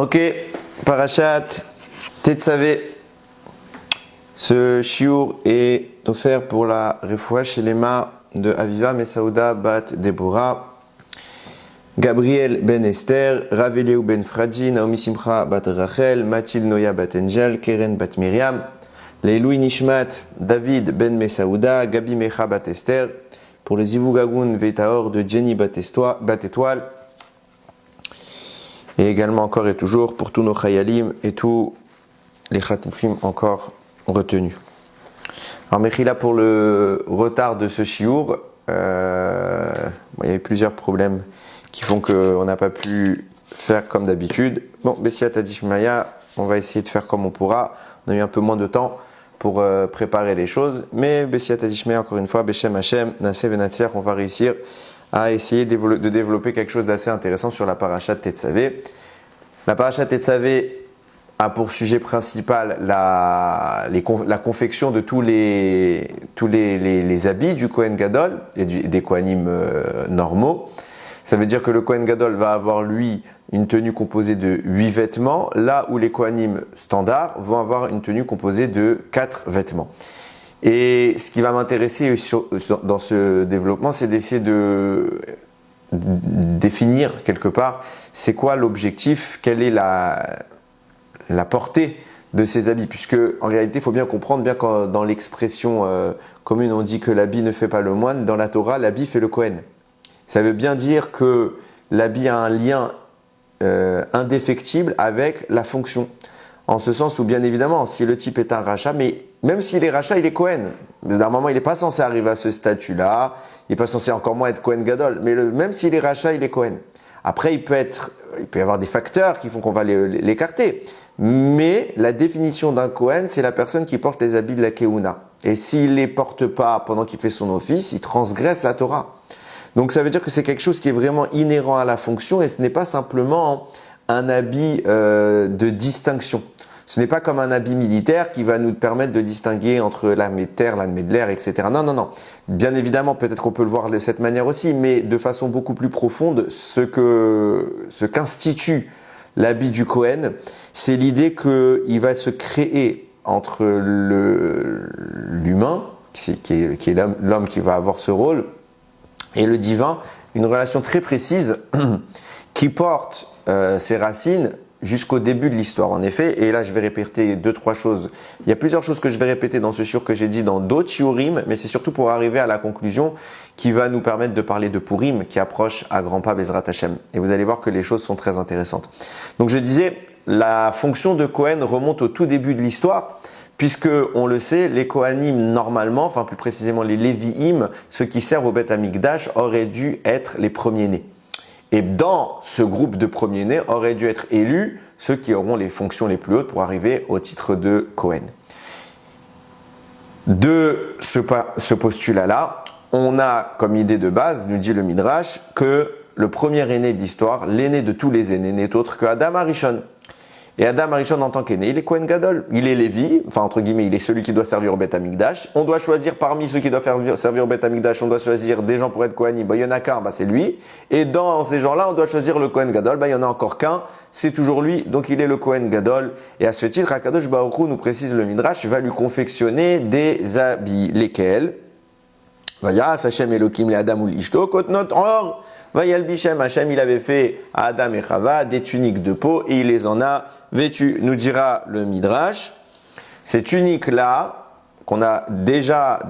Ok, Parashat Tetzavé. Ce shiur est offert pour la refoua shelema de Aviva Mesaouda bat Deborah, Gabriel ben Esther, Rav Eliyahu ben Fraji, Naomi Simcha bat Rachel, Mathilde Noya bat Angel, Keren bat Miriam, Leiloui Nishmat, David ben Mesaouda, Gabi Mecha bat Esther, pour le Zivugagun Vetaor de Jenny bat Étoile, et également encore et toujours pour tous nos chayalim et tous les khatmim encore retenus. Alors Mechila, pour le retard de ce shiur, il y a eu plusieurs problèmes qui font qu'on n'a pas pu faire comme d'habitude. Bon, Bessiat Adishmaya, on va essayer de faire comme on pourra. On a eu un peu moins de temps pour préparer les choses, mais Bessiat Adishmaya, encore une fois, Beshem Hashem, Naseh Venatzer, on va réussir à essayer de développer quelque chose d'assez intéressant sur la parashat Tetzavé. La parashat Tetzavé a pour sujet principal la confection de tous les habits du Kohen Gadol et des Kohanim normaux. Ça veut dire que le Kohen Gadol va avoir, lui, une tenue composée de 8 vêtements, là où les Kohanim standards vont avoir une tenue composée de 4 vêtements. Et ce qui va m'intéresser dans ce développement, c'est d'essayer de définir quelque part c'est quoi l'objectif, quelle est la portée de ces habits, puisque en réalité il faut bien comprendre, bien quand dans l'expression commune on dit que l'habit ne fait pas le moine, dans la Torah l'habit fait le Kohen. Ça veut bien dire que l'habit a un lien indéfectible avec la fonction. En ce sens où, bien évidemment, si le type est un rachat, mais même s'il est rachat, il est Kohen. D'un moment, il n'est pas censé arriver à ce statut-là, il n'est pas censé encore moins être Kohen Gadol, mais même s'il est rachat, il est Kohen. Après, il peut y avoir des facteurs qui font qu'on va l'écarter. Mais la définition d'un Kohen, c'est la personne qui porte les habits de la Keuna. Et s'il ne les porte pas pendant qu'il fait son office, il transgresse la Torah. Donc ça veut dire que c'est quelque chose qui est vraiment inhérent à la fonction et ce n'est pas simplement un habit de distinction. Ce n'est pas comme un habit militaire qui va nous permettre de distinguer entre l'armée de terre, l'armée de l'air, etc. Non, non, non. Bien évidemment, peut-être qu'on peut le voir de cette manière aussi, mais de façon beaucoup plus profonde, ce qu'institue l'habit du Kohen, c'est l'idée qu'il va se créer entre l'humain, qui est l'homme qui va avoir ce rôle, et le divin, une relation très précise qui porte ses racines jusqu'au début de l'histoire. En effet, et là je vais répéter 2-3 choses. Il y a plusieurs choses que je vais répéter dans ce shiur que j'ai dit dans d'autres shiurim, mais c'est surtout pour arriver à la conclusion qui va nous permettre de parler de Purim qui approche à grands pas Bezrat Hashem. Et vous allez voir que les choses sont très intéressantes. Donc je disais, la fonction de Kohen remonte au tout début de l'histoire, puisque on le sait, les Kohanim normalement, enfin plus précisément les Lévi'im, ceux qui servent au Beth Amikdash, auraient dû être les premiers-nés. Et dans ce groupe de premiers-nés auraient dû être élus ceux qui auront les fonctions les plus hautes pour arriver au titre de Kohen. De ce postulat-là, on a comme idée de base, nous dit le Midrash, que le premier aîné de l'histoire, l'aîné de tous les aînés, n'est autre que Adam Arishon. Et Adam Arishon, en tant qu'aîné, il est Kohen Gadol. Il est Lévi, enfin entre guillemets, il est celui qui doit servir au Beth Amikdash. On doit choisir parmi ceux qui doivent servir au Beth Amikdash, on doit choisir des gens pour être Kohanim. Il y en a qu'un, c'est lui. Et dans ces gens-là, on doit choisir le Kohen Gadol. Il y en a encore qu'un, c'est toujours lui. Donc il est le Kohen Gadol. Et à ce titre, Akadosh Baruch Hu, nous précise le Midrash, va lui confectionner des habits. Lesquels? Vayas Hashem Elokim le Adam ul Ishto Kotnot Or. Vayal Bishem Hashem, il avait fait à Adam et Chava des tuniques de peau et il les en a vêtues. Nous dira le Midrash, ces tuniques-là, qu'on a déjà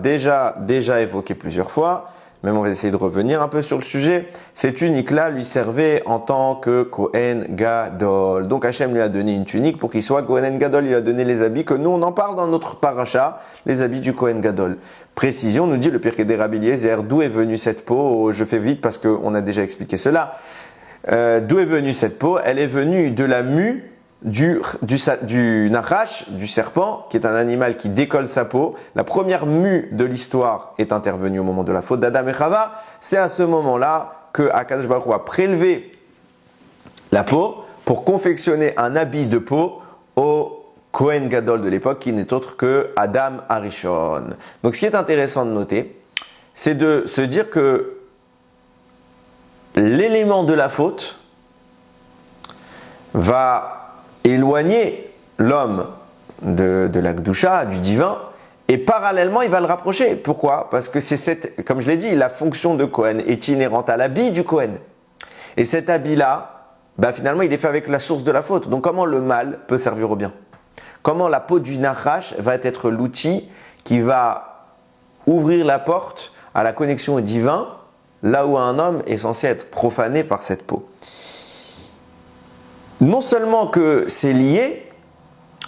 évoquées plusieurs fois, même on va essayer de revenir un peu sur le sujet, ces tuniques-là lui servaient en tant que Kohen Gadol. Donc Hashem lui a donné une tunique pour qu'il soit Kohen Gadol, il a donné les habits que nous on en parle dans notre paracha, les habits du Kohen Gadol. Précision, nous dit le Pirkei Rabbi Eliezer, d'où est venue cette peau? Je fais vite parce qu'on a déjà expliqué cela. D'où est venue cette peau? Elle est venue de la mue du nachash, du serpent, qui est un animal qui décolle sa peau. La première mue de l'histoire est intervenue au moment de la faute d'Adam et Chava. C'est à ce moment-là que Akadosh Baruch Hu a prélevé la peau pour confectionner un habit de peau au Kohen Gadol de l'époque, qui n'est autre que Adam Arishon. Donc ce qui est intéressant de noter, c'est de se dire que l'élément de la faute va éloigner l'homme de la Gdusha, du divin, et parallèlement, il va le rapprocher. Pourquoi? Parce que c'est cette, comme je l'ai dit, la fonction de Cohen est inhérente à l'habit du Cohen. Et cet habit-là, finalement, il est fait avec la source de la faute. Donc, comment le mal peut servir au bien? Comment la peau du Nachash va être l'outil qui va ouvrir la porte à la connexion au divin, là où un homme est censé être profané par cette peau? Non seulement que c'est lié,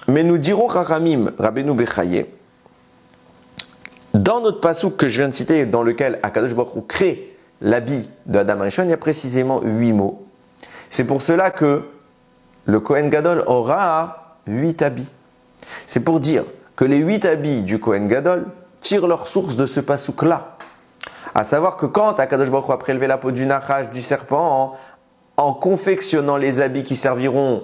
mais nous dirons Chachamim, Rabbeinu Bechaye, dans notre passouk que je viens de citer, dans lequel Akadosh Baruch Hu crée l'habit d'Adam Arishon, il y a précisément 8 mots. C'est pour cela que le Kohen Gadol aura 8 habits. C'est pour dire que les 8 habits du Kohen Gadol tirent leur source de ce passouk-là. À savoir que quand Akadosh Baruch Hu a prélevé la peau du Nachash, du serpent, en confectionnant les habits qui serviront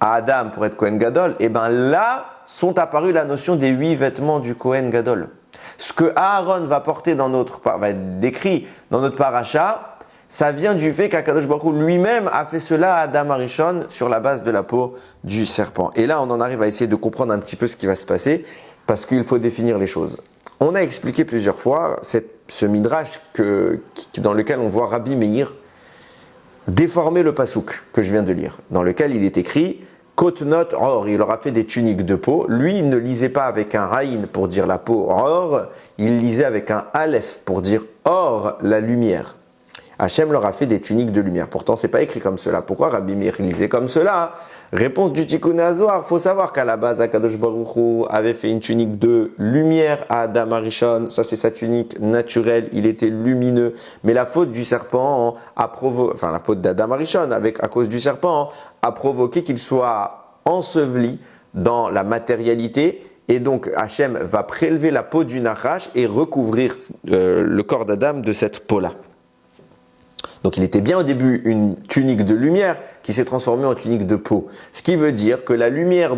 à Adam pour être Kohen Gadol, et là sont apparus la notion des 8 vêtements du Kohen Gadol. Ce que Aaron va porter va être décrit dans notre paracha, ça vient du fait qu'Akadosh Baruch Hu lui-même a fait cela à Adam Arishon sur la base de la peau du serpent. Et là, on en arrive à essayer de comprendre un petit peu ce qui va se passer, parce qu'il faut définir les choses. On a expliqué plusieurs fois ce midrash dans lequel on voit Rabbi Meir déformer le pasouk que je viens de lire, dans lequel il est écrit Kotnot or, il aura fait des tuniques de peau. Lui, il ne lisait pas avec un Aïn pour dire la peau or, il lisait avec un Aleph pour dire or, la lumière. Hachem leur a fait des tuniques de lumière. Pourtant, c'est pas écrit comme cela. Pourquoi Rabbi Meir lisait comme cela? Réponse du Tikkun HaZohar. Faut savoir qu'à la base, Akadosh Baruch Hu avait fait une tunique de lumière à Adam Arishon. Ça, c'est sa tunique naturelle. Il était lumineux. Mais la faute du serpent la faute d'Adam Arishon, à cause du serpent, a provoqué qu'il soit enseveli dans la matérialité. Et donc, Hachem va prélever la peau du Nachash et recouvrir le corps d'Adam de cette peau-là. Donc il était bien au début une tunique de lumière qui s'est transformée en tunique de peau. Ce qui veut dire que la lumière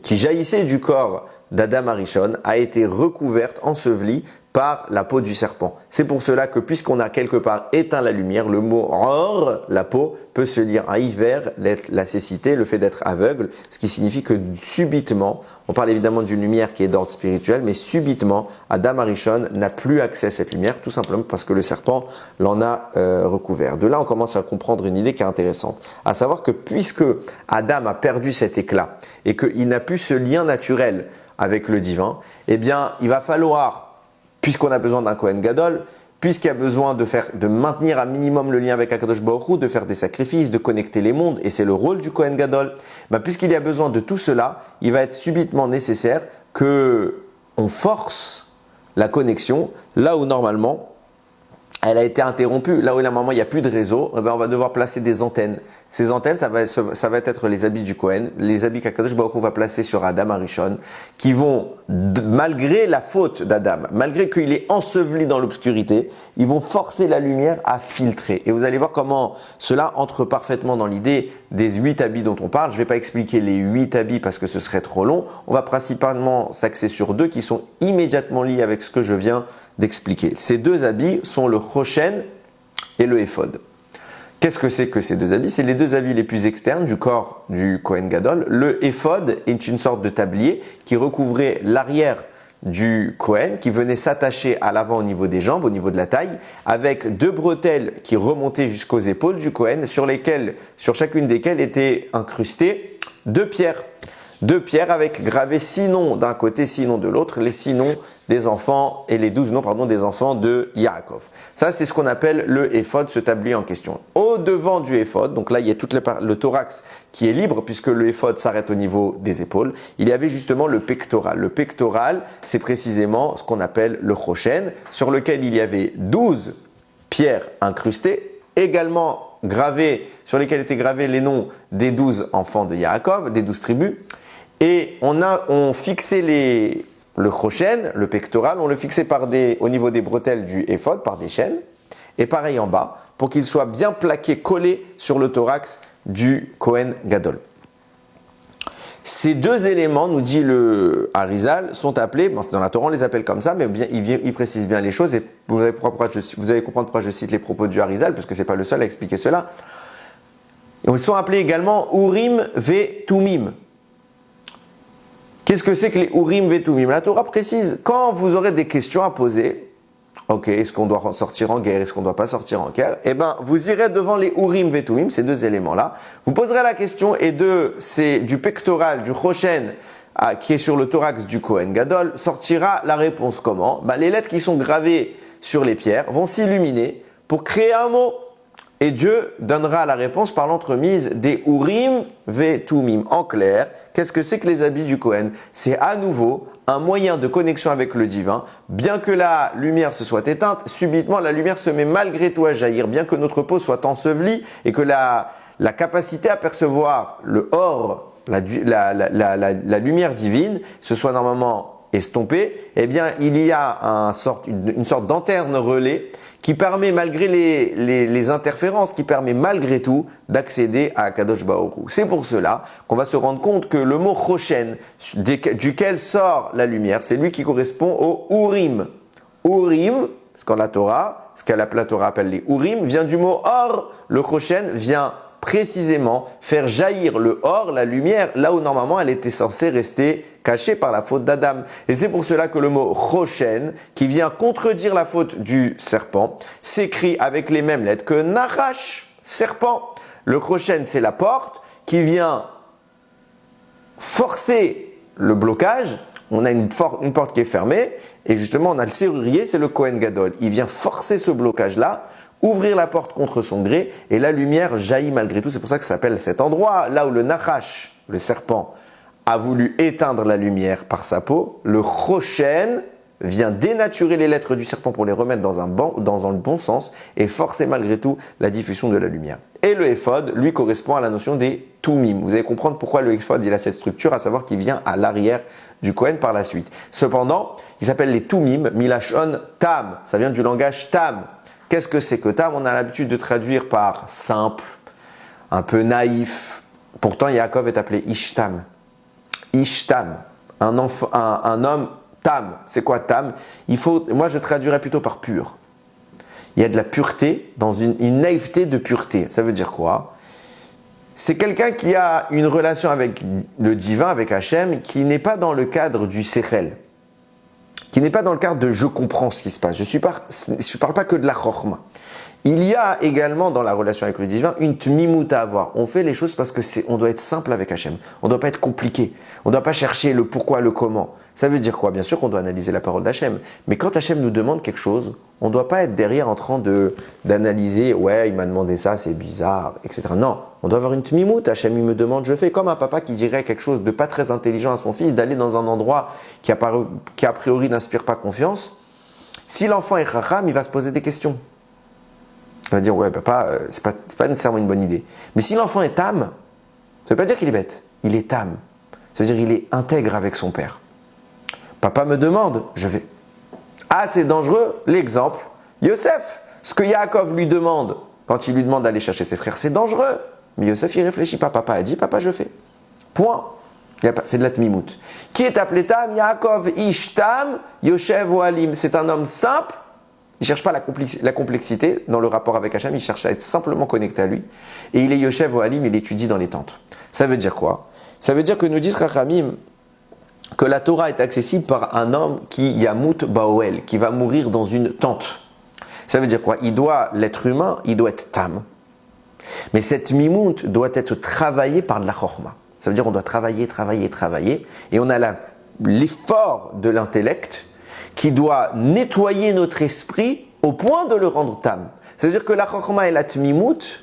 qui jaillissait du corps d'Adam Arishon a été recouverte, ensevelie par la peau du serpent. C'est pour cela que puisqu'on a quelque part éteint la lumière, le mot or, la peau, peut se lire à hiver, la cécité, le fait d'être aveugle, ce qui signifie que subitement, on parle évidemment d'une lumière qui est d'ordre spirituel, mais subitement, Adam Arishon n'a plus accès à cette lumière, tout simplement parce que le serpent l'en a recouvert. De là, on commence à comprendre une idée qui est intéressante, à savoir que puisque Adam a perdu cet éclat et qu'il n'a plus ce lien naturel avec le divin, eh bien, il va falloir, puisqu'on a besoin d'un Kohen Gadol, puisqu'il y a besoin de maintenir un minimum le lien avec Akadosh Baruch Hu, de faire des sacrifices, de connecter les mondes, et c'est le rôle du Kohen Gadol, puisqu'il y a besoin de tout cela, il va être subitement nécessaire qu'on force la connexion là où normalement elle a été interrompue. Là où normalement il n'y a plus de réseau, on va devoir placer des antennes. Ces antennes, ça va être les habits du Kohen, les habits qu'Akadosh Baruch Hu va placer sur Adam Arishon, qui vont, malgré la faute d'Adam, malgré qu'il est enseveli dans l'obscurité, ils vont forcer la lumière à filtrer. Et vous allez voir comment cela entre parfaitement dans l'idée des 8 habits dont on parle. Je ne vais pas expliquer les 8 habits parce que ce serait trop long. On va principalement s'axer sur 2 qui sont immédiatement liés avec ce que je viens d'expliquer. Ces 2 habits sont le Choshen et le Éphod. Qu'est-ce que c'est que ces 2 habits? C'est les 2 habits les plus externes du corps du Kohen Gadol. Le Éphod est une sorte de tablier qui recouvrait l'arrière du Kohen, qui venait s'attacher à l'avant au niveau des jambes, au niveau de la taille, avec 2 bretelles qui remontaient jusqu'aux épaules du Kohen, sur chacune desquelles étaient incrustées 2 pierres. 2 pierres avec gravés 6 noms d'un côté, 6 noms de l'autre, les 6 noms des enfants et les 12 noms des enfants de Yaakov. Ça, c'est ce qu'on appelle le éphod, ce tablier en question. Au devant du éphod, donc là, il y a le thorax qui est libre puisque le éphod s'arrête au niveau des épaules. Il y avait justement le pectoral. Le pectoral, c'est précisément ce qu'on appelle le choshen, sur lequel il y avait 12 pierres incrustées, également sur lesquelles étaient gravés les noms des 12 enfants de Yaakov, des 12 tribus. Et on fixait le choshen, le pectoral, on le fixait au niveau des bretelles du éphod par des chaînes, et pareil en bas, pour qu'il soit bien plaqué, collé sur le thorax du Kohen Gadol. Ces 2 éléments, nous dit le Harizal, sont appelés, dans la Torah on les appelle comme ça, mais il précise bien les choses, et vous allez comprendre pourquoi je cite les propos du Harizal, parce que ce n'est pas le seul à expliquer cela. Ils sont appelés également Urim ve Tumim. Qu'est-ce que c'est que les Urim ve Tumim? La Torah précise, quand vous aurez des questions à poser, ok, est-ce qu'on doit sortir en guerre, est-ce qu'on ne doit pas sortir en guerre? Eh bien, vous irez devant les Urim ve Tumim, ces deux éléments-là. Vous poserez la question et c'est du pectoral, du Choshen, qui est sur le thorax du Kohen Gadol, sortira la réponse comment? Les lettres qui sont gravées sur les pierres vont s'illuminer pour créer un mot. Et Dieu donnera la réponse par l'entremise des Urim ve Tumim. En clair, qu'est-ce que c'est que les habits du Kohen? C'est à nouveau un moyen de connexion avec le divin. Bien que la lumière se soit éteinte, subitement la lumière se met malgré tout à jaillir. Bien que notre peau soit ensevelie et que la capacité à percevoir le or, la lumière divine, se soit normalement estompée, eh bien il y a une sorte d'antenne relais qui permet malgré les interférences, qui permet malgré tout d'accéder à Kadosh Baruch Hu. C'est pour cela qu'on va se rendre compte que le mot Choshen, duquel sort la lumière, c'est lui qui correspond au Urim. Urim, ce qu'en Torah, ce que la Torah appelle les Urim, vient du mot Or. Le Choshen vient précisément faire jaillir le or, la lumière, là où normalement elle était censée rester cachée par la faute d'Adam. Et c'est pour cela que le mot Choshen, qui vient contredire la faute du serpent, s'écrit avec les mêmes lettres que Nachash, serpent. Le Choshen, c'est la porte qui vient forcer le blocage. On a une porte qui est fermée et justement on a le serrurier, c'est le Kohen Gadol. Il vient forcer ce blocage-là, ouvrir la porte contre son gré et la lumière jaillit malgré tout. C'est pour ça que ça s'appelle cet endroit là où le Nachash, le serpent, a voulu éteindre la lumière par sa peau. Le Choshen vient dénaturer les lettres du serpent pour les remettre dans le bon sens et forcer malgré tout la diffusion de la lumière. Et le Ephod, lui, correspond à la notion des Tumim. Vous allez comprendre pourquoi le Ephod il a cette structure, à savoir qu'il vient à l'arrière du Kohen par la suite. Cependant, il s'appelle les Tumim, Milashon Tam. Ça vient du langage Tam. Qu'est-ce que c'est que Tam? On a l'habitude de traduire par simple, un peu naïf. Pourtant, Yaakov est appelé Ishtam. Ishtam, un homme Tam. C'est quoi Tam? Moi, je traduirais plutôt par pur. Il y a de la pureté, dans une naïveté de pureté. Ça veut dire quoi? C'est quelqu'un qui a une relation avec le divin, avec Hachem, qui n'est pas dans le cadre du Sechel, qui n'est pas dans le cadre de je comprends ce qui se passe. Je parle pas que de la chorma. Il y a également dans la relation avec le divin une tmimout à avoir. On fait les choses parce que on doit être simple avec Hachem. On ne doit pas être compliqué. On ne doit pas chercher le pourquoi, le comment. Ça veut dire quoi? Bien sûr qu'on doit analyser la parole d'Hachem. Mais quand Hachem nous demande quelque chose, on ne doit pas être derrière en train d'analyser. Ouais, il m'a demandé ça, c'est bizarre, etc. Non, on doit avoir une tmimout. Hachem, il me demande, je fais comme un papa qui dirait quelque chose de pas très intelligent à son fils, d'aller dans un endroit qui a priori n'inspire pas confiance. Si l'enfant est chacham, il va se poser des questions. Il va dire, ouais, papa, c'est pas nécessairement une bonne idée. Mais si l'enfant est tam, ça ne veut pas dire qu'il est bête. Il est tam. Ça veut dire qu'il est intègre avec son père. Papa me demande, je vais. Ah, c'est dangereux. L'exemple, Yosef. Ce que Yaakov lui demande, quand il lui demande d'aller chercher ses frères, c'est dangereux. Mais Yosef, il réfléchit pas. Papa a dit, papa, je fais. Point. C'est de la tmimout. Qui est appelé tam? Yaakov ish tam, Yoshev Oalim. C'est un homme simple. Il ne cherche pas la complexité dans le rapport avec Hachem, il cherche à être simplement connecté à lui. Et il est Yoshev Oalim, il étudie dans les tentes. Ça veut dire quoi? Ça veut dire que nous disent Rachamim que la Torah est accessible par un homme qui Yamut Baoel, qui va mourir dans une tente. Ça veut dire quoi? L'être humain, il doit être tam. Mais cette mimout doit être travaillée par de la chorma. Ça veut dire qu'on doit travailler. Et on a l'effort de l'intellect qui doit nettoyer notre esprit au point de le rendre tam. Ça veut dire que la chokma et la tmimout,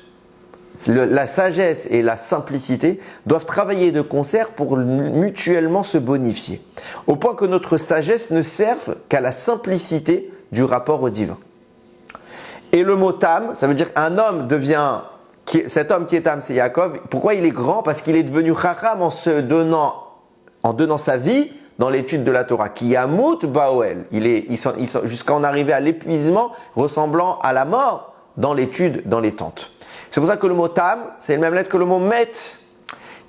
la sagesse et la simplicité, doivent travailler de concert pour mutuellement se bonifier. Au point que notre sagesse ne serve qu'à la simplicité du rapport au divin. Et le mot tam, ça veut dire qu'un homme devient, cet homme qui est tam, c'est Yaakov. Pourquoi il est grand? Parce qu'il est devenu chacham en donnant sa vie dans l'étude de la Torah, qui Yamut Baoel, jusqu'à en arriver à l'épuisement ressemblant à la mort dans l'étude, dans les tentes. C'est pour ça que le mot tam, c'est la même lettre que le mot met,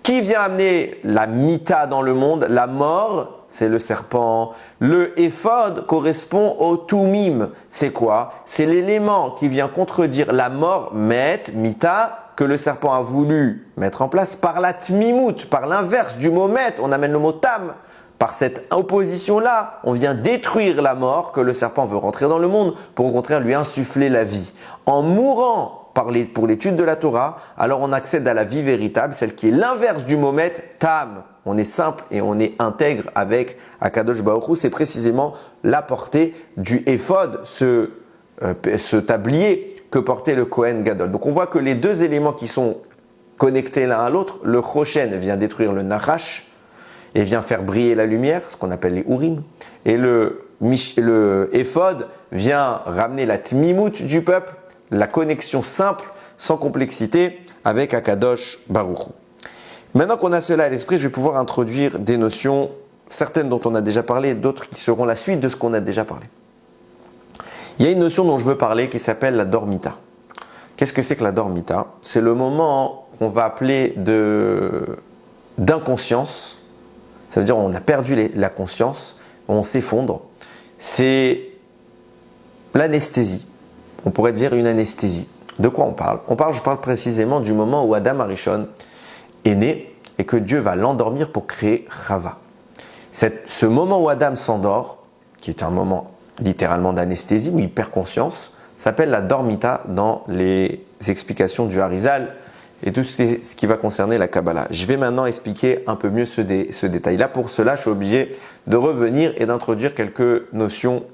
qui vient amener la mita dans le monde, la mort, c'est le serpent. Le éphod correspond au tumim. C'est quoi? C'est l'élément qui vient contredire la mort, met, mita, que le serpent a voulu mettre en place par la tmimout, par l'inverse du mot met, on amène le mot tam. Par cette opposition-là, on vient détruire la mort que le serpent veut rentrer dans le monde pour au contraire lui insuffler la vie. En mourant pour l'étude de la Torah, alors on accède à la vie véritable, celle qui est l'inverse du mot met, tam. On est simple et on est intègre avec Akadosh Baruch Hu. C'est précisément la portée du éphod, ce tablier que portait le Kohen Gadol. Donc on voit que les deux éléments qui sont connectés l'un à l'autre, le Choshen vient détruire le Nachash et vient faire briller la lumière, ce qu'on appelle les Urim, et le éphod vient ramener la Tmimout du peuple, la connexion simple, sans complexité, avec Akadosh Baruch Hu. Maintenant qu'on a cela à l'esprit, je vais pouvoir introduire des notions, certaines dont on a déjà parlé, d'autres qui seront la suite de ce qu'on a déjà parlé. Il y a une notion dont je veux parler qui s'appelle la dormita. Qu'est-ce que c'est que la dormita? C'est le moment qu'on va appeler d'inconscience. Ça veut dire on a perdu la conscience, on s'effondre. C'est l'anesthésie. On pourrait dire une anesthésie. De quoi on parle? Je parle précisément du moment où Adam Arishon est né et que Dieu va l'endormir pour créer Chava. Ce moment où Adam s'endort, qui est un moment littéralement d'anesthésie, où il perd conscience, s'appelle la dormita dans les explications du Harizal et tout ce qui va concerner la Kabbalah. Je vais maintenant expliquer un peu mieux ce détail-là. Pour cela, je suis obligé de revenir et d'introduire quelques notions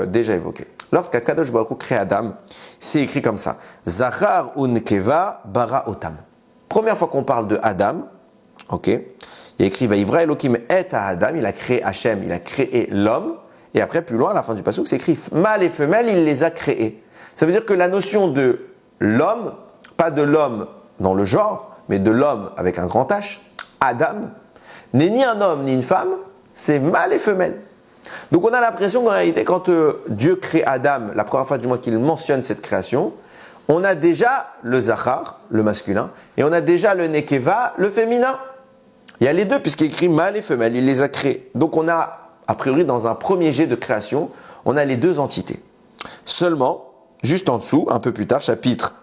déjà évoquées. Lorsqu'Akadosh Baruch Hu crée Adam, c'est écrit comme ça. Zachar unkeva bara otam. Première fois qu'on parle de Adam, ok, il y a écrit Vaïvra Elohim et à Adam, il a créé Hachem, il a créé l'homme. Et après, plus loin, à la fin du passouk, c'est écrit mâle et femelle, il les a créés. Ça veut dire que la notion de l'homme, pas de l'homme dans le genre, mais de l'homme avec un grand H, Adam, n'est ni un homme ni une femme, c'est mâle et femelle. Donc on a l'impression qu'en réalité, quand Dieu crée Adam, la première fois du moins qu'il mentionne cette création, on a déjà le Zachar, le masculin, et on a déjà le Nekeva, le féminin. Il y a les deux, puisqu'il est écrit mâle et femelle, il les a créés. Donc on a, a priori, dans un premier jet de création, on a les deux entités. Seulement, juste en dessous, un peu plus tard, chapitre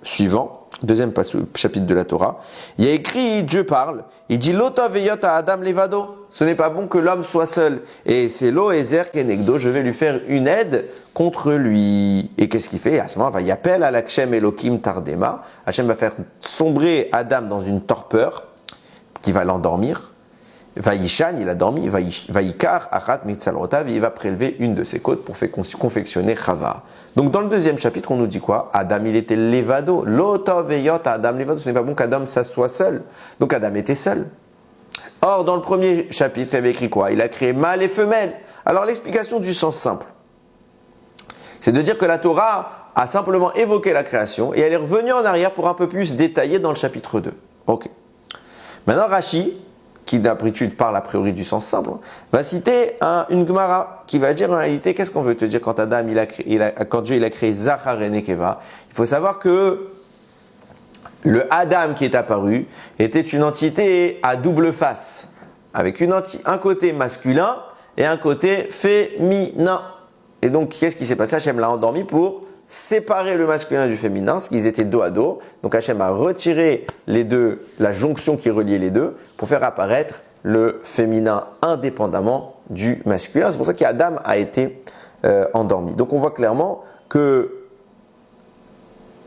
suivant, deuxième chapitre de la Torah, il y a écrit, Dieu parle, il dit Lota veyot à Adam levado. Ce n'est pas bon que l'homme soit seul. Et c'est lo ezer kenegdo, je vais lui faire une aide contre lui. Et qu'est-ce qu'il fait? À ce moment-là, il appelle à l'Hachem Elohim Tardema. Hachem va faire sombrer Adam dans une torpeur qui va l'endormir. Vaïshan, il a dormi. Vaïkar, achat mitzalrotav, il va prélever une de ses côtes pour faire confectionner Chava. Donc dans le deuxième chapitre, on nous dit quoi? Adam, il était levado. Lota veyot à Adam levado. Ce n'est pas bon qu'Adam s'assoie seul. Donc Adam était seul. Or, dans le premier chapitre, il avait écrit quoi? Il a créé mâle et femelle. Alors l'explication du sens simple, c'est de dire que la Torah a simplement évoqué la création et elle est revenue en arrière pour un peu plus détailler dans le chapitre 2. Ok. Maintenant, Rashi, qui d'habitude parle a priori du sens simple, va citer une Gemara qui va dire en réalité, qu'est-ce qu'on veut te dire quand Adam, quand Dieu il a créé Zachar et Nekeva? Il faut savoir que le Adam qui est apparu était une entité à double face, avec un côté masculin et un côté féminin. Et donc, qu'est-ce qui s'est passé? Hachem l'a endormi pour séparer le masculin du féminin, parce qu'ils étaient dos à dos. Donc Hachem a retiré les deux, la jonction qui reliait les deux, pour faire apparaître le féminin indépendamment du masculin. C'est pour ça qu'Adam a été endormi. Donc on voit clairement que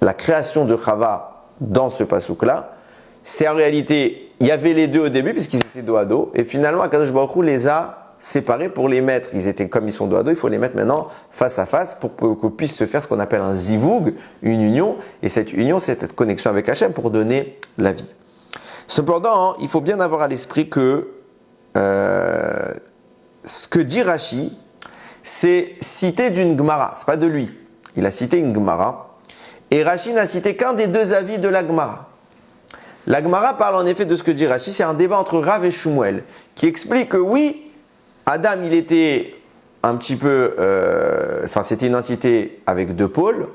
la création de Chava dans ce passouk-là, c'est en réalité, il y avait les deux au début puisqu'ils étaient dos à dos, et finalement Akadosh Baruch Hu les a séparés pour les mettre. Ils étaient comme ils sont dos à dos, il faut les mettre maintenant face à face pour qu'on puisse se faire ce qu'on appelle un zivug, une union, et cette union, c'est cette connexion avec Hachem pour donner la vie. Cependant, il faut bien avoir à l'esprit que ce que dit Rashi, c'est cité d'une Gemara, c'est pas de lui. Il a cité une Gemara. Et Rashi n'a cité qu'un des deux avis de la Gemara. La Gemara parle en effet de ce que dit Rashi, c'est un débat entre Rav et Shmuel, qui explique que oui, Adam il était un petit peu, c'était une entité avec deux pôles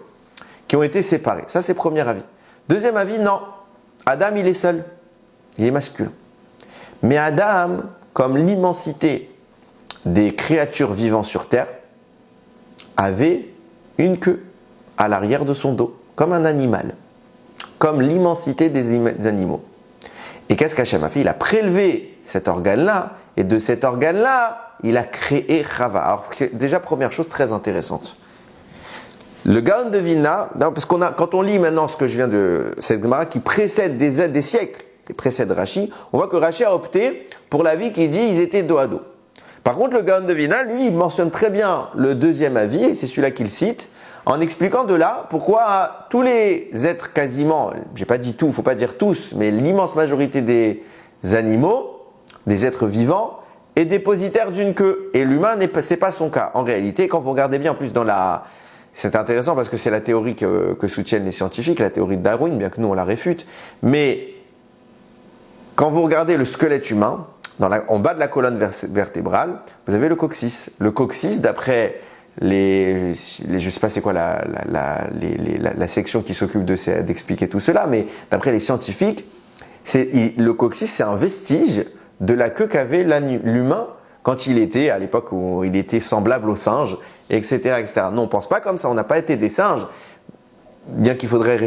qui ont été séparés. Ça c'est premier avis. Deuxième avis, non. Adam il est seul, il est masculin. Mais Adam, comme l'immensité des créatures vivant sur terre, avait une queue à l'arrière de son dos, comme un animal. comme l'immensité des animaux. Et qu'est-ce qu'Hachem a fait? Il a prélevé cet organe-là, et de cet organe-là, il a créé Chava. Alors, c'est déjà première chose très intéressante. Le Gaon de Vilna, parce quand on lit maintenant ce que je viens de cette Gemara qui précède des siècles, qui précède Rashi, on voit que Rashi a opté pour l'avis qui dit ils étaient dos à dos. Par contre, le Gaon de Vilna, lui, il mentionne très bien le deuxième avis, et c'est celui-là qu'il cite, en expliquant de là pourquoi tous les êtres quasiment, j'ai pas dit tout, il faut pas dire tous, mais l'immense majorité des animaux, des êtres vivants, est dépositaire d'une queue. Et l'humain, c'est pas son cas. En réalité, quand vous regardez bien en plus c'est intéressant parce que c'est la théorie que soutiennent les scientifiques, la théorie de Darwin, bien que nous on la réfute. Mais quand vous regardez le squelette humain, en bas de la colonne vertébrale, vous avez le coccyx. Le coccyx, d'après je sais pas c'est quoi la section qui s'occupe d'expliquer tout cela, mais d'après les scientifiques, le coccyx c'est un vestige de la queue qu'avait l'humain quand il était, à l'époque où il était semblable au singe, etc., etc. Non, on ne pense pas comme ça, on n'a pas été des singes, bien qu'il faudrait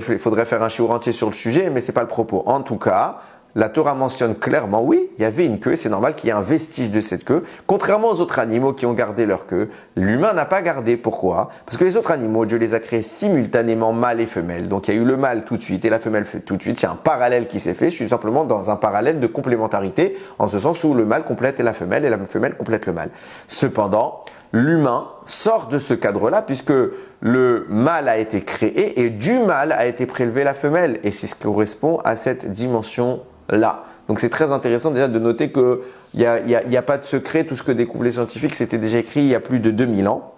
faire un shiur entier sur le sujet, mais ce n'est pas le propos. En tout cas, la Torah mentionne clairement, oui, il y avait une queue, c'est normal qu'il y ait un vestige de cette queue. Contrairement aux autres animaux qui ont gardé leur queue, l'humain n'a pas gardé. Pourquoi? Parce que les autres animaux, Dieu les a créés simultanément mâle et femelle. Donc il y a eu le mâle tout de suite et la femelle tout de suite. Il y a un parallèle qui s'est fait. Je suis simplement dans un parallèle de complémentarité, en ce sens où le mâle complète la femelle et la femelle complète le mâle. Cependant, l'humain sort de ce cadre-là puisque le mâle a été créé et du mâle a été prélevé la femelle. Et c'est ce qui correspond à cette dimension-là. Donc c'est très intéressant déjà de noter qu'il n'y a pas de secret. Tout ce que découvrent les scientifiques, c'était déjà écrit il y a plus de 2000 ans.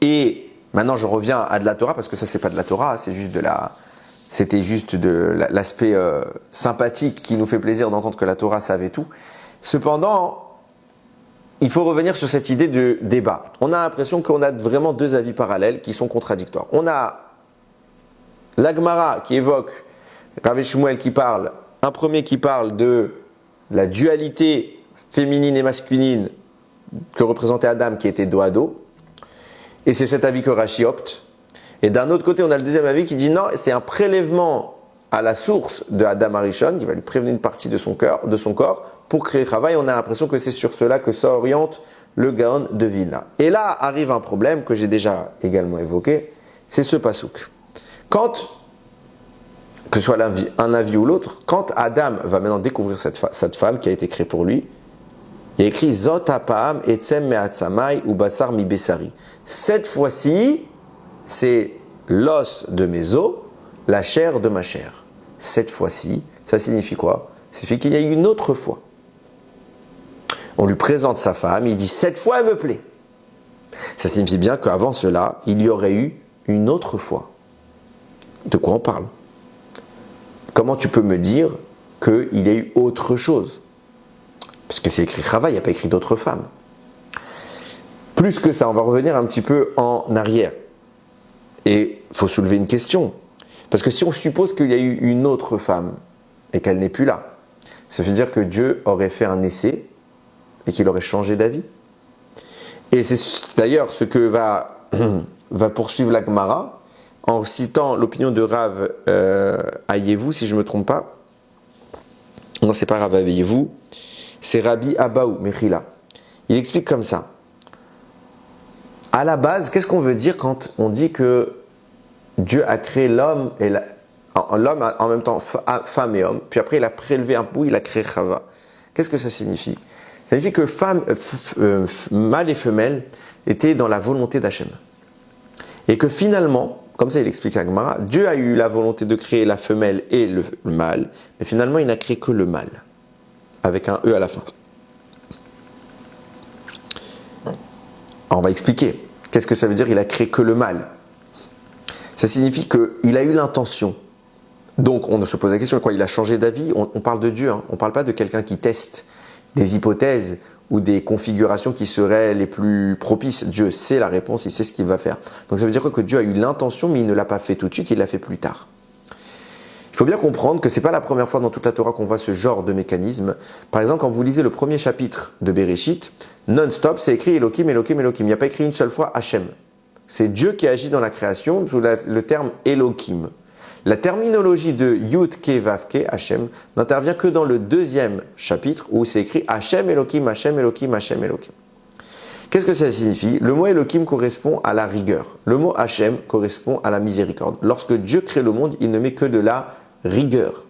Et maintenant, je reviens à de la Torah parce que ça, c'est pas de la Torah, c'était juste de l'aspect sympathique qui nous fait plaisir d'entendre que la Torah savait tout. Cependant, il faut revenir sur cette idée de débat. On a l'impression qu'on a vraiment deux avis parallèles qui sont contradictoires. On a la Gemara qui évoque Rav Shmuel qui parle, un premier qui parle de la dualité féminine et masculine que représentait Adam qui était dos à dos. Et c'est cet avis que Rashi opte. Et d'un autre côté, on a le deuxième avis qui dit non, c'est un prélèvement à la source de Adam Arishon qui va lui prévenir une partie de son corps pour créer Chava. On a l'impression que c'est sur cela que s'oriente le Gaon de Vilna. Et là arrive un problème que j'ai déjà également évoqué, c'est ce pasouk. Quand, que ce soit un avis ou l'autre, quand Adam va maintenant découvrir cette femme qui a été créée pour lui, il y a écrit Zot apam etzem me'atzamai ou basar mi besari. Cette fois-ci, c'est l'os de mes os, la chair de ma chair. Cette fois-ci, ça signifie quoi? Ça signifie qu'il y a eu une autre fois. On lui présente sa femme, il dit cette fois elle me plaît. Ça signifie bien qu'avant cela, il y aurait eu une autre fois. De quoi on parle? Comment tu peux me dire qu'il y a eu autre chose? Parce que c'est écrit Chava, il n'y a pas écrit d'autres femmes. Plus que ça, on va revenir un petit peu en arrière. Et il faut soulever une question. Parce que si on suppose qu'il y a eu une autre femme et qu'elle n'est plus là, ça veut dire que Dieu aurait fait un essai et qu'il aurait changé d'avis. Et c'est d'ailleurs ce que va poursuivre la Gemara en citant l'opinion de Rav Ayevou, si je ne me trompe pas. Non, c'est pas Rav Ayevou, c'est Rabbi Abaou Mechila. Il explique comme ça. À la base, qu'est-ce qu'on veut dire quand on dit que Dieu a créé l'homme et l'homme en même temps femme et homme, puis après il a prélevé un bout, il a créé Chava. Qu'est-ce que ça signifie? Ça signifie que mâle et femelle étaient dans la volonté d'Hachem. Et que finalement, comme ça il explique à Gemara, Dieu a eu la volonté de créer la femelle et le mâle, mais finalement il n'a créé que le mâle, avec un E à la fin. Alors on va expliquer. Qu'est-ce que ça veut dire il a créé que le mâle? Ça signifie qu'il a eu l'intention. Donc on se pose la question, quoi, il a changé d'avis? On parle de Dieu, hein. On ne parle pas de quelqu'un qui teste des hypothèses ou des configurations qui seraient les plus propices. Dieu sait la réponse, il sait ce qu'il va faire. Donc ça veut dire quoi? Que Dieu a eu l'intention, mais il ne l'a pas fait tout de suite, il l'a fait plus tard. Il faut bien comprendre que ce n'est pas la première fois dans toute la Torah qu'on voit ce genre de mécanisme. Par exemple, quand vous lisez le premier chapitre de Bereshit, non-stop, c'est écrit Elohim, Elohim, Elohim. Il n'y a pas écrit une seule fois Hachem. C'est Dieu qui agit dans la création sous le terme Elohim. La terminologie de Yud Ke Vav Ke, Hachem, n'intervient que dans le deuxième chapitre où c'est écrit Hachem Elohim, Hachem Elohim, Hachem Elohim. Qu'est-ce que ça signifie? Le mot Elohim correspond à la rigueur. Le mot Hachem correspond à la miséricorde. Lorsque Dieu crée le monde, il ne met que de la rigueur.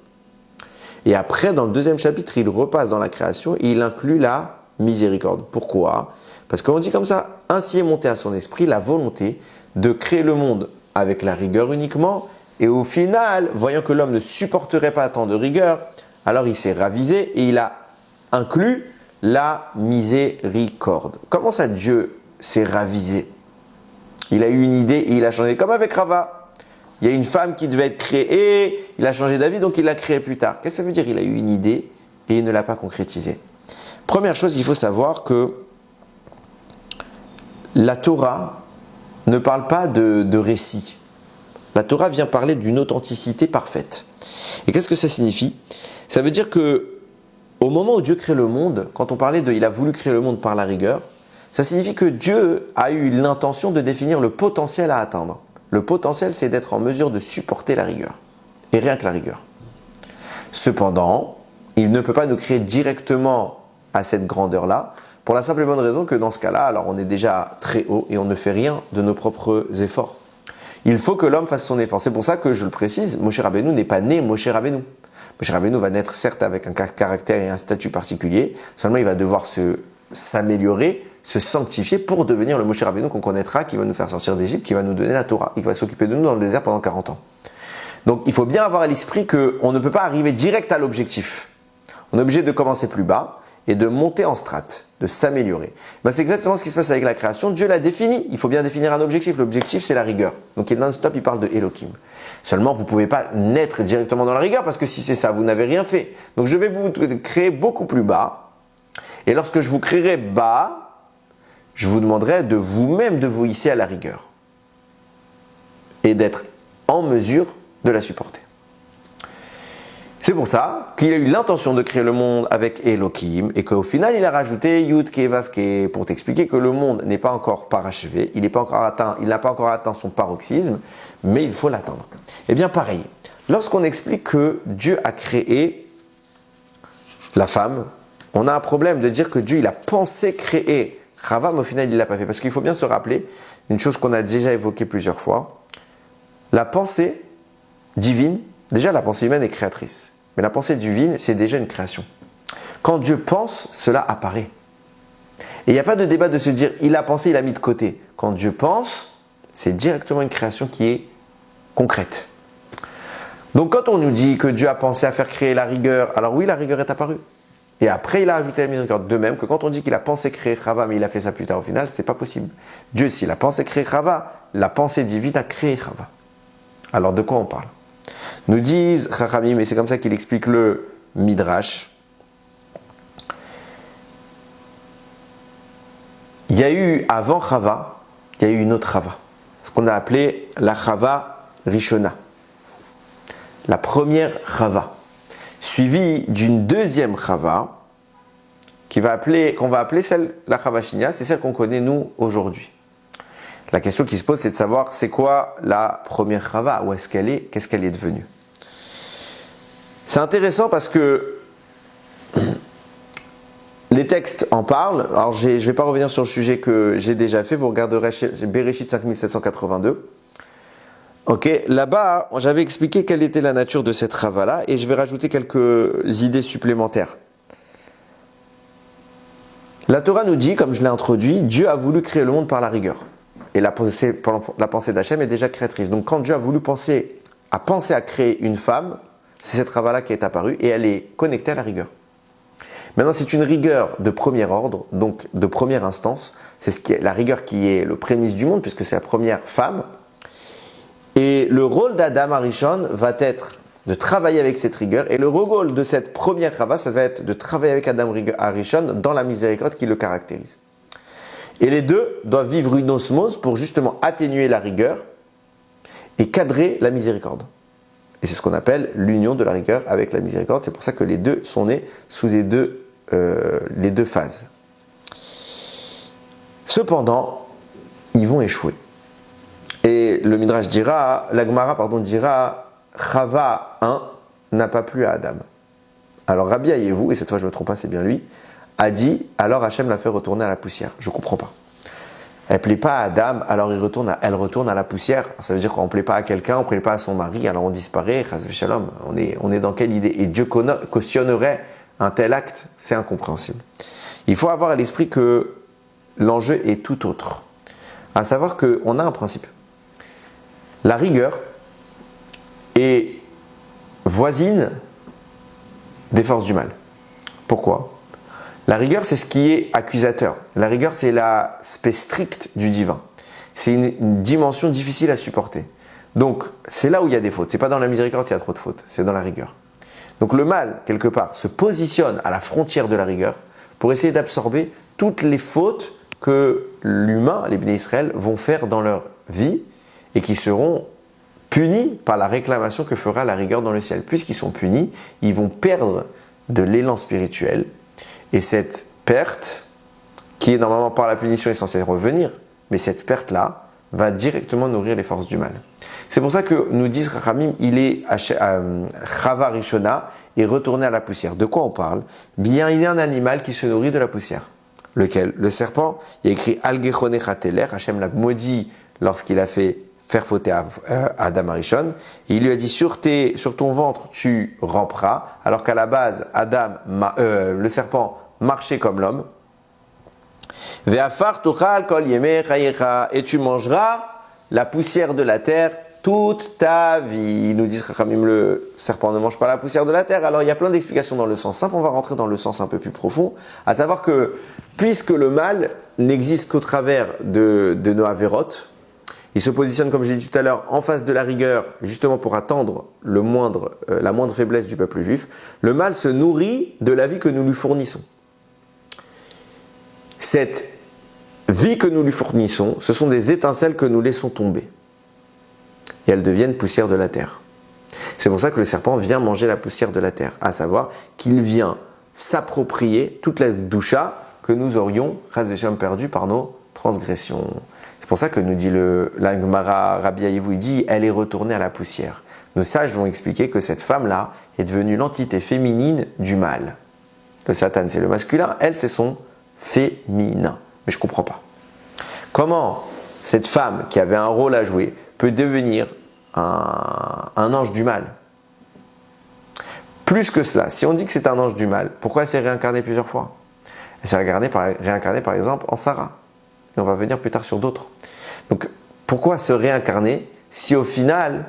Et après, dans le deuxième chapitre, il repasse dans la création et il inclut la miséricorde. Pourquoi? Parce qu'on dit comme ça, ainsi est montée à son esprit la volonté de créer le monde avec la rigueur uniquement. Et au final, voyant que l'homme ne supporterait pas tant de rigueur, alors il s'est ravisé et il a inclus la miséricorde. Comment ça, Dieu s'est ravisé? Il a eu une idée et il a changé. Comme avec Rava. Il y a une femme qui devait être créée, il a changé d'avis, donc il l'a créée plus tard. Qu'est-ce que ça veut dire? Il a eu une idée et il ne l'a pas concrétisée. Première chose, il faut savoir que la Torah ne parle pas de récit. La Torah vient parler d'une authenticité parfaite. Et qu'est-ce que ça signifie? Ça veut dire que au moment où Dieu crée le monde, quand on parlait de « il a voulu créer le monde par la rigueur », ça signifie que Dieu a eu l'intention de définir le potentiel à atteindre. Le potentiel, c'est d'être en mesure de supporter la rigueur. Et rien que la rigueur. Cependant, il ne peut pas nous créer directement à cette grandeur-là, pour la simple et bonne raison que dans ce cas-là, alors on est déjà très haut et on ne fait rien de nos propres efforts. Il faut que l'homme fasse son effort. C'est pour ça que je le précise, Moshe Rabbeinu n'est pas né Moshe Rabbeinu. Moshe Rabbeinu va naître certes avec un caractère et un statut particulier, seulement il va devoir s'améliorer, se sanctifier pour devenir le Moshe Rabbeinu qu'on connaîtra, qui va nous faire sortir d'Égypte, qui va nous donner la Torah, et qui va s'occuper de nous dans le désert pendant 40 ans. Donc il faut bien avoir à l'esprit qu'on ne peut pas arriver direct à l'objectif. On est obligé de commencer plus bas et de monter en strate, de s'améliorer. Ben, c'est exactement ce qui se passe avec la création. Dieu l'a défini. Il faut bien définir un objectif. L'objectif, c'est la rigueur. Donc il non-stop, il parle de Elohim. Seulement, vous ne pouvez pas naître directement dans la rigueur parce que si c'est ça, vous n'avez rien fait. Donc je vais vous créer beaucoup plus bas. Et lorsque je vous créerai bas, je vous demanderai de vous-même de vous hisser à la rigueur. Et d'être en mesure de la supporter. C'est pour ça qu'il a eu l'intention de créer le monde avec Elohim et qu'au final il a rajouté Yud Ke Vav Ke pour t'expliquer que le monde n'est pas encore parachevé, il n'a pas encore atteint son paroxysme, mais il faut l'atteindre. Et bien pareil, lorsqu'on explique que Dieu a créé la femme, on a un problème de dire que Dieu il a pensé créer Chava, mais au final il ne l'a pas fait. Parce qu'il faut bien se rappeler une chose qu'on a déjà évoquée plusieurs fois, la pensée divine, déjà la pensée humaine est créatrice. Mais la pensée divine, c'est déjà une création. Quand Dieu pense, cela apparaît. Et il n'y a pas de débat de se dire, il a pensé, il a mis de côté. Quand Dieu pense, c'est directement une création qui est concrète. Donc quand on nous dit que Dieu a pensé à faire créer la rigueur, alors oui, la rigueur est apparue. Et après, il a ajouté la miséricorde. De même que quand on dit qu'il a pensé créer Chava, mais il a fait ça plus tard au final, c'est pas possible. Dieu, s'il a pensé créer Chava, la pensée divine a créé Chava. Alors de quoi on parle? Nous disent Chachamim, et c'est comme ça qu'il explique le Midrash. Il y a eu, avant Chava, il y a eu une autre Chava. Ce qu'on a appelé la Chava Rishona. La première Chava. Suivie d'une deuxième Chava, qu'on va appeler celle, la Chava Shinia, c'est celle qu'on connaît nous aujourd'hui. La question qui se pose, c'est de savoir c'est quoi la première Chava, où est-ce qu'elle est, qu'est-ce qu'elle est devenue. C'est intéressant parce que les textes en parlent. Alors je ne vais pas revenir sur le sujet que j'ai déjà fait, vous regarderez chez Bereshit 5782. Ok, là-bas, j'avais expliqué quelle était la nature de cette Chava-là et je vais rajouter quelques idées supplémentaires. La Torah nous dit, comme je l'ai introduit, Dieu a voulu créer le monde par la rigueur. Et la pensée d'Hachem est déjà créatrice. Donc quand Dieu a voulu penser à créer une femme, c'est cette Chava-là qui est apparue et elle est connectée à la rigueur. Maintenant, c'est une rigueur de premier ordre, donc de première instance. C'est la rigueur qui est le prémisse du monde puisque c'est la première femme. Et le rôle d'Adam Arishon va être de travailler avec cette rigueur. Et le rôle de cette première Chava, ça va être de travailler avec Adam Arishon dans la miséricorde qui le caractérise. Et les deux doivent vivre une osmose pour justement atténuer la rigueur et cadrer la miséricorde. Et c'est ce qu'on appelle l'union de la rigueur avec la miséricorde. C'est pour ça que les deux sont nés sous les deux phases. Cependant, ils vont échouer. Et le Midrash dira, la Gemara dira, Chava 1 n'a pas plu à Adam. Alors Rabbi Ayevou, et cette fois je ne me trompe pas, c'est bien lui, a dit, alors Hachem l'a fait retourner à la poussière. Je ne comprends pas. Elle ne plaît pas à Adam, alors elle retourne à la poussière. Ça veut dire qu'on ne plaît pas à quelqu'un, on ne plaît pas à son mari, alors on disparaît, chas v'shalom. On est dans quelle idée? Et Dieu cautionnerait un tel acte? C'est incompréhensible. Il faut avoir à l'esprit que l'enjeu est tout autre. À savoir qu'on a un principe. La rigueur est voisine des forces du mal. Pourquoi? La rigueur, c'est ce qui est accusateur. La rigueur, c'est l'aspect strict du divin. C'est une dimension difficile à supporter. Donc, c'est là où il y a des fautes. C'est pas dans la miséricorde qu'il y a trop de fautes, c'est dans la rigueur. Donc, le mal, quelque part, se positionne à la frontière de la rigueur pour essayer d'absorber toutes les fautes que l'humain, les Bnei Israël, vont faire dans leur vie et qui seront punis par la réclamation que fera la rigueur dans le ciel. Puisqu'ils sont punis, ils vont perdre de l'élan spirituel. Et cette perte, qui est normalement par la punition est censée revenir, mais cette perte-là va directement nourrir les forces du mal. C'est pour ça que nous disent Rachamim, il est Chava Rishona et retourné à la poussière. De quoi on parle? Bien, il y a un animal qui se nourrit de la poussière. Lequel? Le serpent. Il y a écrit Al Gechone Chateler. Hachem l'a maudit lorsqu'il a fait faire fauter à Adam Arishon. Et il lui a dit sur ton ventre tu ramperas, alors qu'à la base le serpent marchait comme l'homme. Ve'afar tuchal kol yemei chayecha, et tu mangeras la poussière de la terre toute ta vie. Nous dit Chachamim, le serpent ne mange pas la poussière de la terre. Alors il y a plein d'explications dans le sens simple. On va rentrer dans le sens un peu plus profond, à savoir que puisque le mal n'existe qu'au travers de nos avérotes, il se positionne, comme je l'ai dit tout à l'heure, en face de la rigueur, justement pour attendre la moindre faiblesse du peuple juif. Le mal se nourrit de la vie que nous lui fournissons. Cette vie que nous lui fournissons, ce sont des étincelles que nous laissons tomber. Et elles deviennent poussière de la terre. C'est pour ça que le serpent vient manger la poussière de la terre, à savoir qu'il vient s'approprier toute la doucha que nous aurions, chas v'shalom, perdu par nos transgressions. C'est pour ça que nous dit la Gemara, Rabbi Ayevou, il dit, elle est retournée à la poussière. Nos sages vont expliquer que cette femme-là est devenue l'entité féminine du mal. Le Satan, c'est le masculin, elle, c'est son féminin. Mais je ne comprends pas. Comment cette femme qui avait un rôle à jouer peut devenir un ange du mal? Plus que cela, si on dit que c'est un ange du mal, pourquoi elle s'est réincarnée plusieurs fois? Elle s'est réincarnée par exemple en Sarah. Et on va venir plus tard sur d'autres. Donc, pourquoi se réincarner si au final,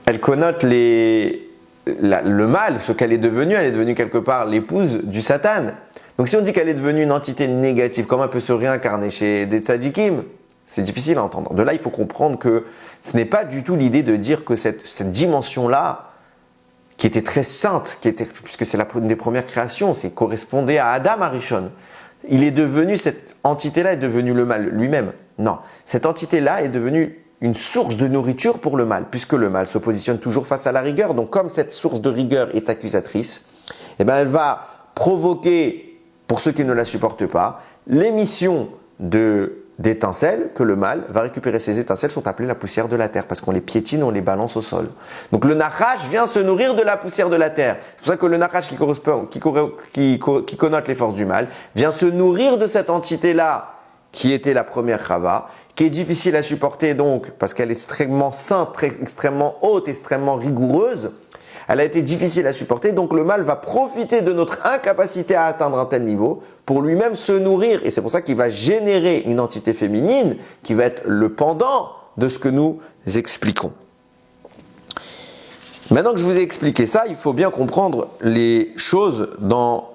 elle connote le mal, ce qu'elle est devenue quelque part l'épouse du Satan. Donc, si on dit qu'elle est devenue une entité négative, comment elle peut se réincarner chez des tzadikim? C'est difficile à entendre. De là, il faut comprendre que ce n'est pas du tout l'idée de dire que cette dimension-là, qui était très sainte, puisque c'est une des premières créations, c'est correspondait à Adam Arishon. Cette entité-là est devenue le mal lui-même. Non, cette entité-là est devenue une source de nourriture pour le mal, puisque le mal se positionne toujours face à la rigueur. Donc, comme cette source de rigueur est accusatrice, elle va provoquer, pour ceux qui ne la supportent pas, l'émission d'étincelles que le mal va récupérer. Ces étincelles sont appelées la poussière de la terre parce qu'on les piétine, on les balance au sol. Donc le nachash vient se nourrir de la poussière de la terre. C'est pour ça que le nachash qui connote les forces du mal vient se nourrir de cette entité-là qui était la première chava, qui est difficile à supporter donc parce qu'elle est extrêmement sainte, extrêmement haute, extrêmement rigoureuse. Elle a été difficile à supporter, donc le mal va profiter de notre incapacité à atteindre un tel niveau pour lui-même se nourrir. Et c'est pour ça qu'il va générer une entité féminine qui va être le pendant de ce que nous expliquons. Maintenant que je vous ai expliqué ça, il faut bien comprendre les choses dans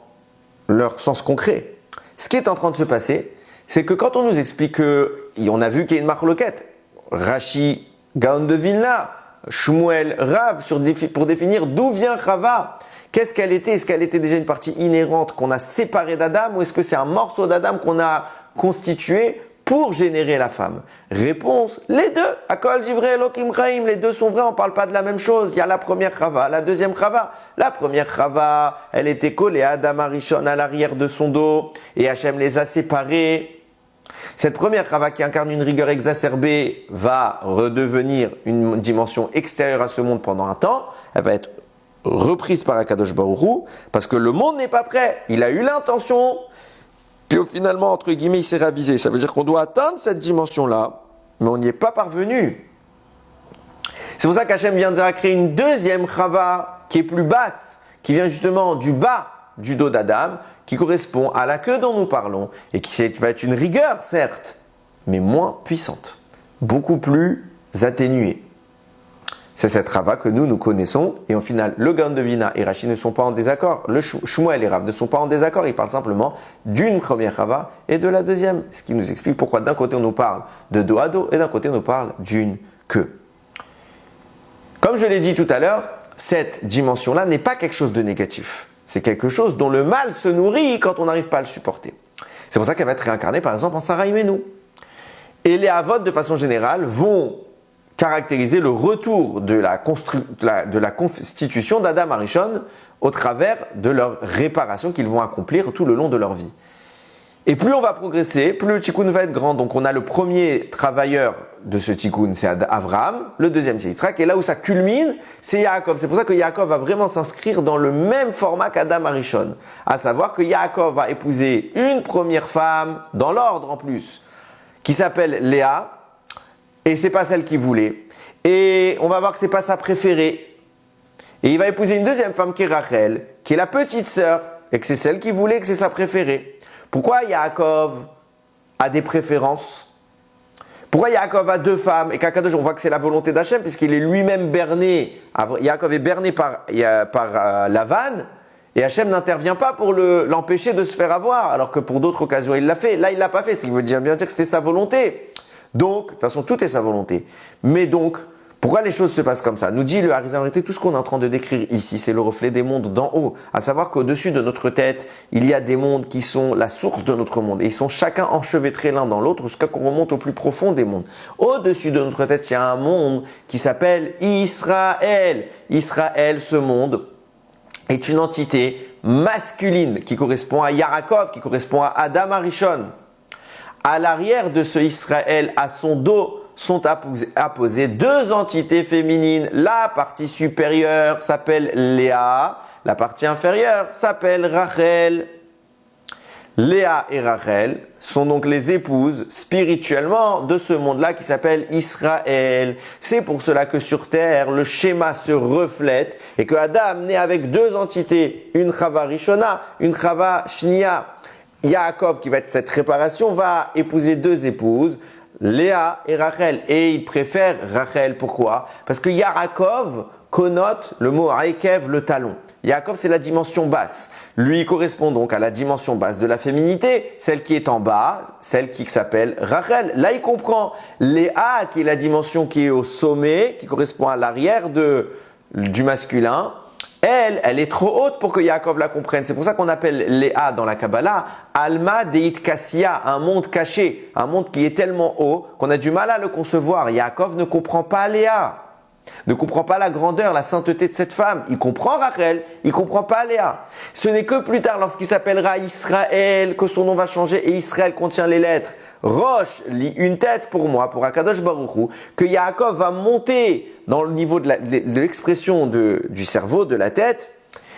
leur sens concret. Ce qui est en train de se passer, c'est que quand on nous explique on a vu qu'il y a une marloquette, Rashi, Gaon de Vilna, Shmuel, Rav, pour définir d'où vient Chava. Qu'est-ce qu'elle était? Est-ce qu'elle était déjà une partie inhérente qu'on a séparée d'Adam ou est-ce que c'est un morceau d'Adam qu'on a constitué pour générer la femme? Réponse, les deux. Akol Divrei Elokim Chaim, les deux sont vrais, on ne parle pas de la même chose. Il y a la première Chava, la deuxième Chava. La première Chava, elle était collée à Adam Arishon à l'arrière de son dos et Hachem les a séparés. Cette première chava qui incarne une rigueur exacerbée va redevenir une dimension extérieure à ce monde pendant un temps. Elle va être reprise par Akadosh Baruch Hu parce que le monde n'est pas prêt. Il a eu l'intention, puis finalement, entre guillemets, il s'est ravisé. Ça veut dire qu'on doit atteindre cette dimension-là, mais on n'y est pas parvenu. C'est pour ça qu'Hachem viendra créer une deuxième chava qui est plus basse, qui vient justement du bas du dos d'Adam, qui correspond à la queue dont nous parlons et qui va être une rigueur, certes, mais moins puissante, beaucoup plus atténuée. C'est cette Rava que nous connaissons et au final, le Gaon de Vina et Rashi ne sont pas en désaccord. Le Shmuel et Rav ne sont pas en désaccord. Ils parlent simplement d'une première Rava et de la deuxième. Ce qui nous explique pourquoi d'un côté on nous parle de dos à dos et d'un côté on nous parle d'une queue. Comme je l'ai dit tout à l'heure, cette dimension-là n'est pas quelque chose de négatif. C'est quelque chose dont le mal se nourrit quand on n'arrive pas à le supporter. C'est pour ça qu'elle va être réincarnée par exemple en Sarah Imenu. Et les Avot de façon générale vont caractériser le retour de la constitution d'Adam Arishon au travers de leur réparation qu'ils vont accomplir tout le long de leur vie. Et plus on va progresser, plus le tikkun va être grand. Donc on a le premier travailleur de ce tikkun, c'est Avraham, le deuxième c'est Yitzhak, et là où ça culmine, c'est Yaakov. C'est pour ça que Yaakov va vraiment s'inscrire dans le même format qu'Adam Arishon. À savoir que Yaakov va épouser une première femme, dans l'ordre en plus, qui s'appelle Léa, et c'est pas celle qu'il voulait. Et on va voir que c'est pas sa préférée. Et il va épouser une deuxième femme qui est Rachel, qui est la petite sœur, et que c'est celle qu'il voulait, que c'est sa préférée. Pourquoi Yaakov a des préférences? Pourquoi Yaakov a deux femmes et qu'Akadosh, on voit que c'est la volonté d'Hachem puisqu'il est lui-même berné. Yaakov est berné par Lavan et Hachem n'intervient pas pour l'empêcher de se faire avoir alors que pour d'autres occasions il l'a fait. Là il l'a pas fait, ce qui veut bien dire que c'était sa volonté. Donc, de toute façon tout est sa volonté. Mais donc, pourquoi les choses se passent comme ça? Nous dit le Harizal, en réalité, tout ce qu'on est en train de décrire ici, c'est le reflet des mondes d'en haut. À savoir qu'au-dessus de notre tête, il y a des mondes qui sont la source de notre monde. Et ils sont chacun enchevêtrés l'un dans l'autre jusqu'à qu'on remonte au plus profond des mondes. Au-dessus de notre tête, il y a un monde qui s'appelle Israël. Israël, ce monde, est une entité masculine qui correspond à Yaakov, qui correspond à Adam Arishon. À l'arrière de ce Israël, à son dos, sont apposées deux entités féminines. La partie supérieure s'appelle Léa, la partie inférieure s'appelle Rachel. Léa et Rachel sont donc les épouses spirituellement de ce monde-là qui s'appelle Israël. C'est pour cela que sur terre, le schéma se reflète et que Adam naît avec deux entités, une Chava Rishona, une Chava Shnia. Yaakov, qui va être cette réparation, va épouser deux épouses, Léa et Rachel. Et il préfère Rachel. Pourquoi? Parce que Yaakov connote le mot Aikev, le talon. Yaakov, c'est la dimension basse. Lui, il correspond donc à la dimension basse de la féminité, celle qui est en bas, celle qui s'appelle Rachel. Là, il comprend Léa, qui est la dimension qui est au sommet, qui correspond à l'arrière du masculin. Elle est trop haute pour que Yaakov la comprenne. C'est pour ça qu'on appelle Léa dans la Kabbalah Alma Deit Kassia, un monde caché, un monde qui est tellement haut qu'on a du mal à le concevoir. Yaakov ne comprend pas Léa, ne comprend pas la grandeur, la sainteté de cette femme. Il comprend Rachel, il comprend pas Léa. Ce n'est que plus tard, lorsqu'il s'appellera Israël, que son nom va changer et Israël contient les lettres Roche, une tête pour moi, pour Akadosh Baruch Hu, que Yaakov va monter dans le niveau de l'expression du cerveau, de la tête,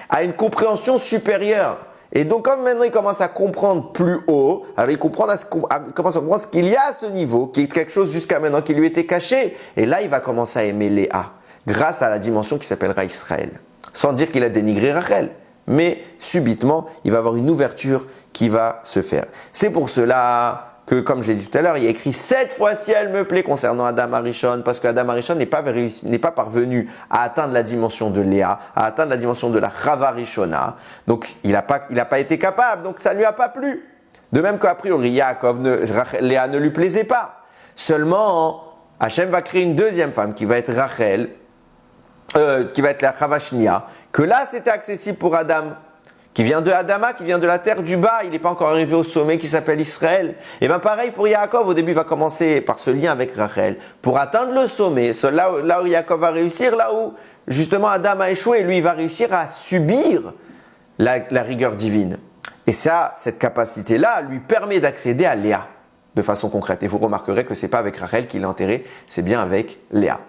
à une compréhension supérieure. Et donc, comme maintenant il commence à comprendre plus haut, alors il commence à comprendre ce qu'il y a à ce niveau, qui est quelque chose jusqu'à maintenant qui lui était caché. Et là, il va commencer à aimer Léa, grâce à la dimension qui s'appellera Israël. Sans dire qu'il a dénigré Rachel. Mais subitement, il va avoir une ouverture qui va se faire. C'est pour cela que, comme je l'ai dit tout à l'heure, il y a écrit 7 fois si elle me plaît concernant Adam Arishon, parce que Adam Arishon n'est pas parvenu à atteindre la dimension de Léa, à atteindre la dimension de la Chava Rishona. Donc, il n'a pas été capable, donc ça ne lui a pas plu. De même qu'a priori, Léa ne lui plaisait pas. Seulement, Hachem va créer une deuxième femme qui va être Rachel, qui va être la Chava Shnia, que là, c'était accessible pour Adam, qui vient de Adama, qui vient de la terre du bas, il n'est pas encore arrivé au sommet qui s'appelle Israël. Et bien pareil pour Yaakov, au début il va commencer par ce lien avec Rachel, pour atteindre le sommet, là où Yaakov va réussir, là où justement Adam a échoué, lui il va réussir à subir la rigueur divine. Et ça, cette capacité-là lui permet d'accéder à Léa. de façon concrète. Et vous remarquerez que ce n'est pas avec Rachel qu'il est enterré, c'est bien avec Léa.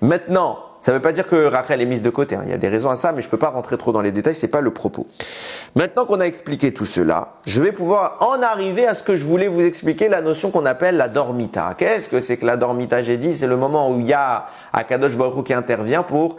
Maintenant, ça ne veut pas dire que Rachel est mise de côté. Il y a des raisons à ça, mais je ne peux pas rentrer trop dans les détails, ce n'est pas le propos. Maintenant qu'on a expliqué tout cela, je vais pouvoir en arriver à ce que je voulais vous expliquer, la notion qu'on appelle la dormita. Qu'est-ce que c'est que la dormita? J'ai dit, c'est le moment où il y a Akadosh Baruch Hu qui intervient pour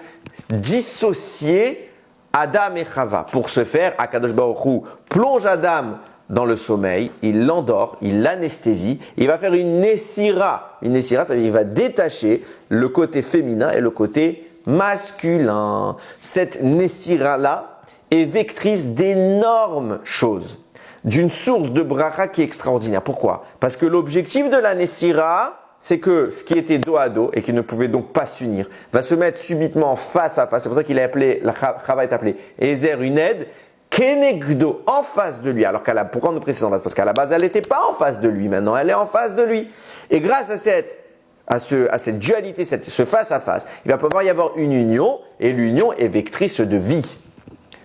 dissocier Adam et Chava. Pour ce faire, Akadosh Baruch Hu plonge Adam dans le sommeil, il l'endort, il l'anesthésie, il va faire une nessira. Une nessira, ça veut dire qu'il va détacher le côté féminin et le côté masculin. Cette nessira-là est vectrice d'énormes choses, d'une source de bracha qui est extraordinaire. Pourquoi? Parce que l'objectif de la nessira, c'est que ce qui était dos à dos et qui ne pouvait donc pas s'unir, va se mettre subitement face à face. C'est pour ça qu'il est appelé, la Chava est appelée Ezer, une aide, Kenegdo, en face de lui. Alors pourquoi on nous précise en face? Parce qu'à la base, elle n'était pas en face de lui. Maintenant, elle est en face de lui. Et grâce à cette dualité, ce face à face, il va pouvoir y avoir une union. Et l'union est vectrice de vie.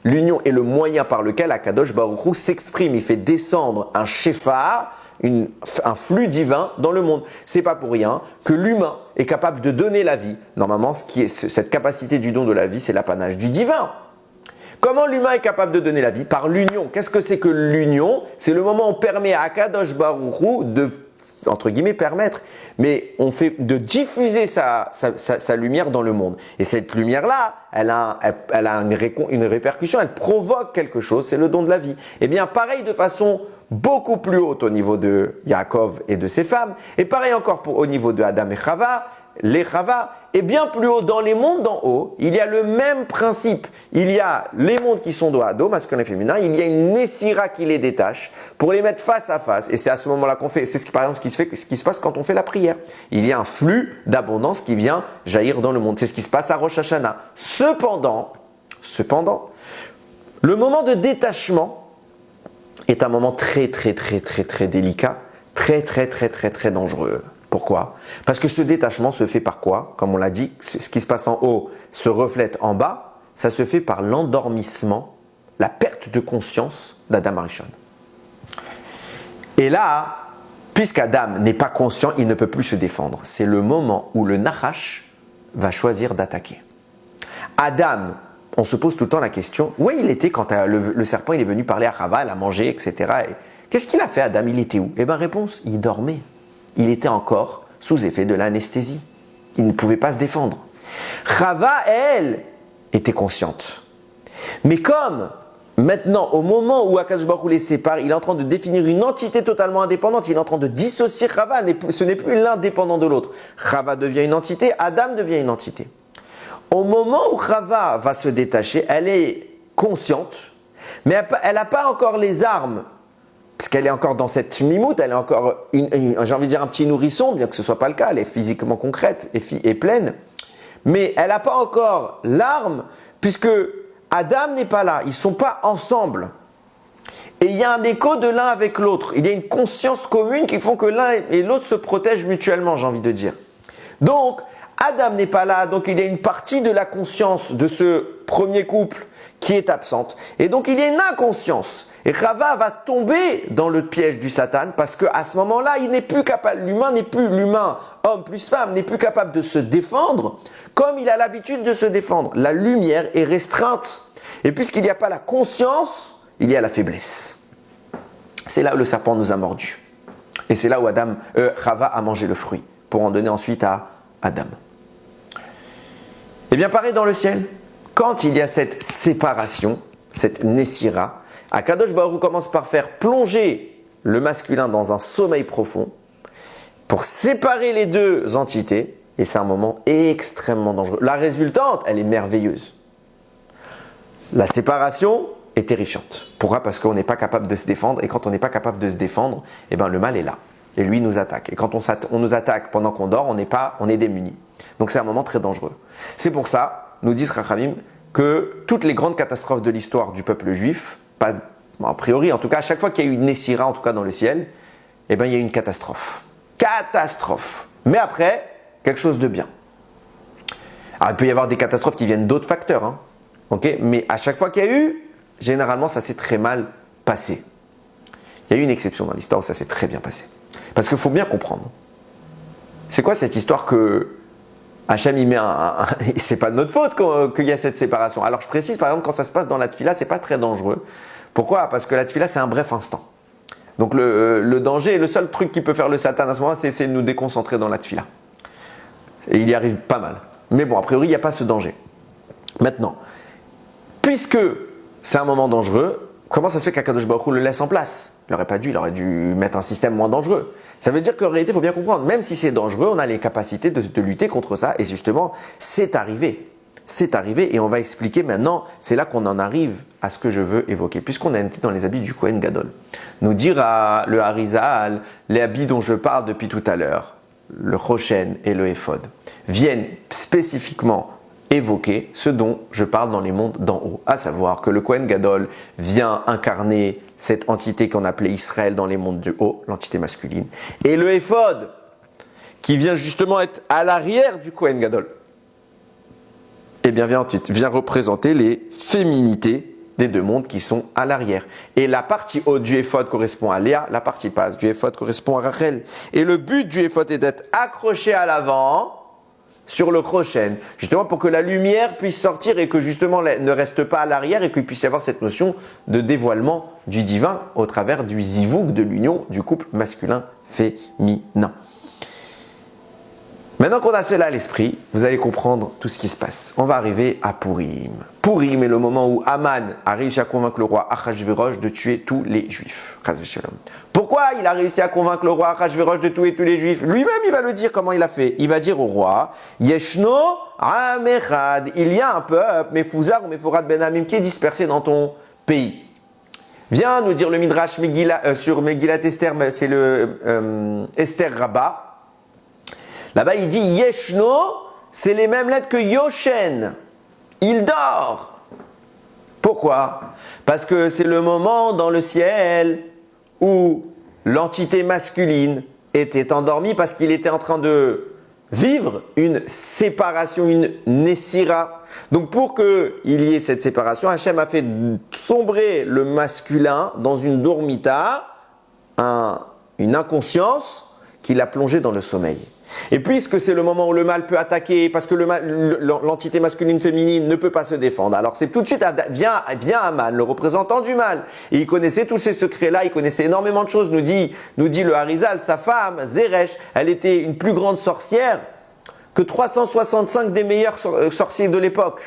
L'union est le moyen par lequel Akadosh Baruch Hu s'exprime. Il fait descendre un shofar, un flux divin dans le monde. C'est pas pour rien que l'humain est capable de donner la vie. Normalement, cette capacité du don de la vie, c'est l'apanage du divin. Comment l'humain est capable de donner la vie? Par l'union. Qu'est-ce que c'est que l'union? C'est le moment où on permet à Akadosh Baruch Hu de, entre guillemets, permettre, mais on fait de diffuser sa lumière dans le monde. Et cette lumière-là, elle a une répercussion, elle provoque quelque chose, c'est le don de la vie. Et bien, pareil de façon beaucoup plus haute au niveau de Yaakov et de ses femmes, et pareil encore au niveau de Adam et Chava, les Chava, et bien plus haut, dans les mondes d'en haut, il y a le même principe. Il y a les mondes qui sont dos à dos, masculin et féminin, il y a une nessira qui les détache pour les mettre face à face. Et c'est à ce moment-là qu'on fait, par exemple ce qui se passe quand on fait la prière. Il y a un flux d'abondance qui vient jaillir dans le monde. C'est ce qui se passe à Rosh Hashanah. Cependant, le moment de détachement est un moment très délicat, très dangereux. Pourquoi? Parce que ce détachement se fait par quoi? Comme on l'a dit, ce qui se passe en haut se reflète en bas. Ça se fait par l'endormissement, la perte de conscience d'Adam Arishon. Et là, puisqu'Adam n'est pas conscient, il ne peut plus se défendre. C'est le moment où le Nachash va choisir d'attaquer. Adam, on se pose tout le temps la question, où il était quand le serpent il est venu parler à Chava, elle a mangé, etc. Et qu'est-ce qu'il a fait Adam? Il était où? Eh bien réponse, il dormait. Il était encore sous effet de l'anesthésie. Il ne pouvait pas se défendre. Chava, elle, était consciente. Mais comme maintenant, au moment où Akadosh Baruch Hu les sépare, il est en train de définir une entité totalement indépendante, il est en train de dissocier Chava, ce n'est plus l'un dépendant de l'autre. Chava devient une entité, Adam devient une entité. Au moment où Chava va se détacher, elle est consciente, mais elle n'a pas encore les armes. Parce qu'elle est encore dans cette mimoute, elle est encore, j'ai envie de dire un petit nourrisson, bien que ce ne soit pas le cas, elle est physiquement concrète et pleine. Mais elle n'a pas encore l'arme, puisque Adam n'est pas là, ils ne sont pas ensemble. Et il y a un écho de l'un avec l'autre. Il y a une conscience commune qui font que l'un et l'autre se protègent mutuellement, j'ai envie de dire. Donc, Adam n'est pas là, donc il y a une partie de la conscience de ce premier couple qui est absente. Et donc il y a une inconscience. Et Chava va tomber dans le piège du Satan parce qu'à ce moment-là, il n'est plus capable, l'humain, homme plus femme, n'est plus capable de se défendre comme il a l'habitude de se défendre. La lumière est restreinte. Et puisqu'il n'y a pas la conscience, il y a la faiblesse. C'est là où le serpent nous a mordus. Et c'est là où Chava a mangé le fruit pour en donner ensuite à Adam. Et bien pareil dans le ciel. Quand il y a cette séparation, cette nessira, Akadosh Baruch Hu commence par faire plonger le masculin dans un sommeil profond pour séparer les deux entités. Et c'est un moment extrêmement dangereux. La résultante, elle est merveilleuse. La séparation est terrifiante. Pourquoi? Parce qu'on n'est pas capable de se défendre. Et quand on n'est pas capable de se défendre, eh ben, le mal est là. Et lui nous attaque. Et quand on nous attaque pendant qu'on dort, on est démuni. Donc c'est un moment très dangereux. C'est pour ça, nous disent Rachamim, que toutes les grandes catastrophes de l'histoire du peuple juif, a priori, en tout cas, à chaque fois qu'il y a eu une Nessira, en tout cas dans le ciel, eh ben, il y a eu une catastrophe. Catastrophe. Mais après, quelque chose de bien. Alors, il peut y avoir des catastrophes qui viennent d'autres facteurs, hein, okay. Mais à chaque fois qu'il y a eu, généralement, ça s'est très mal passé. Il y a eu une exception dans l'histoire où ça s'est très bien passé. Parce qu'il faut bien comprendre. C'est quoi cette histoire que Hachem y met c'est pas de notre faute qu'il y a cette séparation. Alors je précise, par exemple, quand ça se passe dans la tefila, c'est pas très dangereux. Pourquoi? Parce que la tefila, c'est un bref instant. Donc le danger, le seul truc qui peut faire le Satan à ce moment-là, c'est de nous déconcentrer dans la tefila. Et il y arrive pas mal. Mais bon, a priori, il n'y a pas ce danger. Maintenant, puisque c'est un moment dangereux, comment ça se fait qu'Akadosh Baruch Hu le laisse en place? Il n'aurait pas dû, il aurait dû mettre un système moins dangereux. Ça veut dire qu'en réalité, il faut bien comprendre, même si c'est dangereux, on a les capacités de lutter contre ça. Et justement, c'est arrivé. C'est arrivé et on va expliquer maintenant, c'est là qu'on en arrive à ce que je veux évoquer. Puisqu'on a été dans les habits du Kohen Gadol. Nous dire à le Harizal, les habits dont je parle depuis tout à l'heure, le Choshen et le Ephod, viennent spécifiquement évoquer ce dont je parle dans les mondes d'en haut, à savoir que le Kohen Gadol vient incarner cette entité qu'on appelait Israël dans les mondes du haut, l'entité masculine, et le Ephod qui vient justement être à l'arrière du Kohen Gadol, et bien vient représenter les féminités des deux mondes qui sont à l'arrière. Et la partie haute du Ephod correspond à Léa, la partie basse du Ephod correspond à Rachel. Et le but du Ephod est d'être accroché à l'avant sur le Choshen, justement pour que la lumière puisse sortir et que justement ne reste pas à l'arrière et qu'il puisse y avoir cette notion de dévoilement du divin au travers du zivouk, de l'union du couple masculin-féminin. Maintenant qu'on a cela à l'esprit, vous allez comprendre tout ce qui se passe. On va arriver à Purim. Purim est le moment où Haman a réussi à convaincre le roi Achashverosh de tuer tous les juifs. Pourquoi il a réussi à convaincre le roi Achashverosh de tuer tous les juifs? Lui-même, il va le dire comment il a fait. Il va dire au roi, Yeshno Am Echad, il y a un peuple, Mefouzar ou Mefourad Ben Amim, qui est dispersé dans ton pays. Viens nous dire le Midrash sur Megillat Esther, c'est le Esther Rabbah. Là-bas, il dit Yeshno, c'est les mêmes lettres que Yoshen. Il dort. Pourquoi? Parce que c'est le moment dans le ciel où l'entité masculine était endormie parce qu'il était en train de vivre une séparation, une Nessira. Donc pour qu'il y ait cette séparation, Hachem a fait sombrer le masculin dans une dormita, une inconscience qui l'a plongé dans le sommeil. Et puisque c'est le moment où le mal peut attaquer, parce que l'entité masculine-féminine ne peut pas se défendre, alors c'est tout de suite, vient Haman, le représentant du mal. Et il connaissait tous ces secrets-là, il connaissait énormément de choses, nous dit le Harizal, sa femme, Zeresh, elle était une plus grande sorcière que 365 des meilleurs sorciers de l'époque.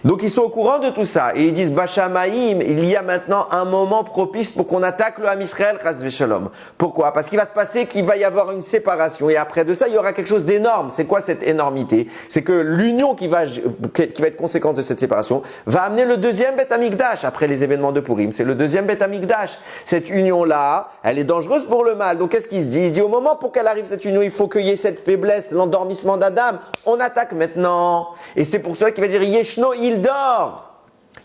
Donc ils sont au courant de tout ça et ils disent Bachamaïm, il y a maintenant un moment propice pour qu'on attaque le Ham Israël, Chas v'Shalom. Pourquoi? Parce qu'il va se passer qu'il va y avoir une séparation et après de ça il y aura quelque chose d'énorme. C'est quoi cette énormité? C'est que l'union qui va être conséquence de cette séparation va amener le deuxième Beth Amikdash après les événements de Purim. C'est le deuxième Beth Amikdash. Cette union-là, elle est dangereuse pour le mal. Donc qu'est-ce qu'il se dit? Il dit au moment pour qu'elle arrive cette union, il faut qu'il y ait cette faiblesse, l'endormissement d'Adam. On attaque maintenant. Et c'est pour cela qu'il va dire Yeshno, il dort.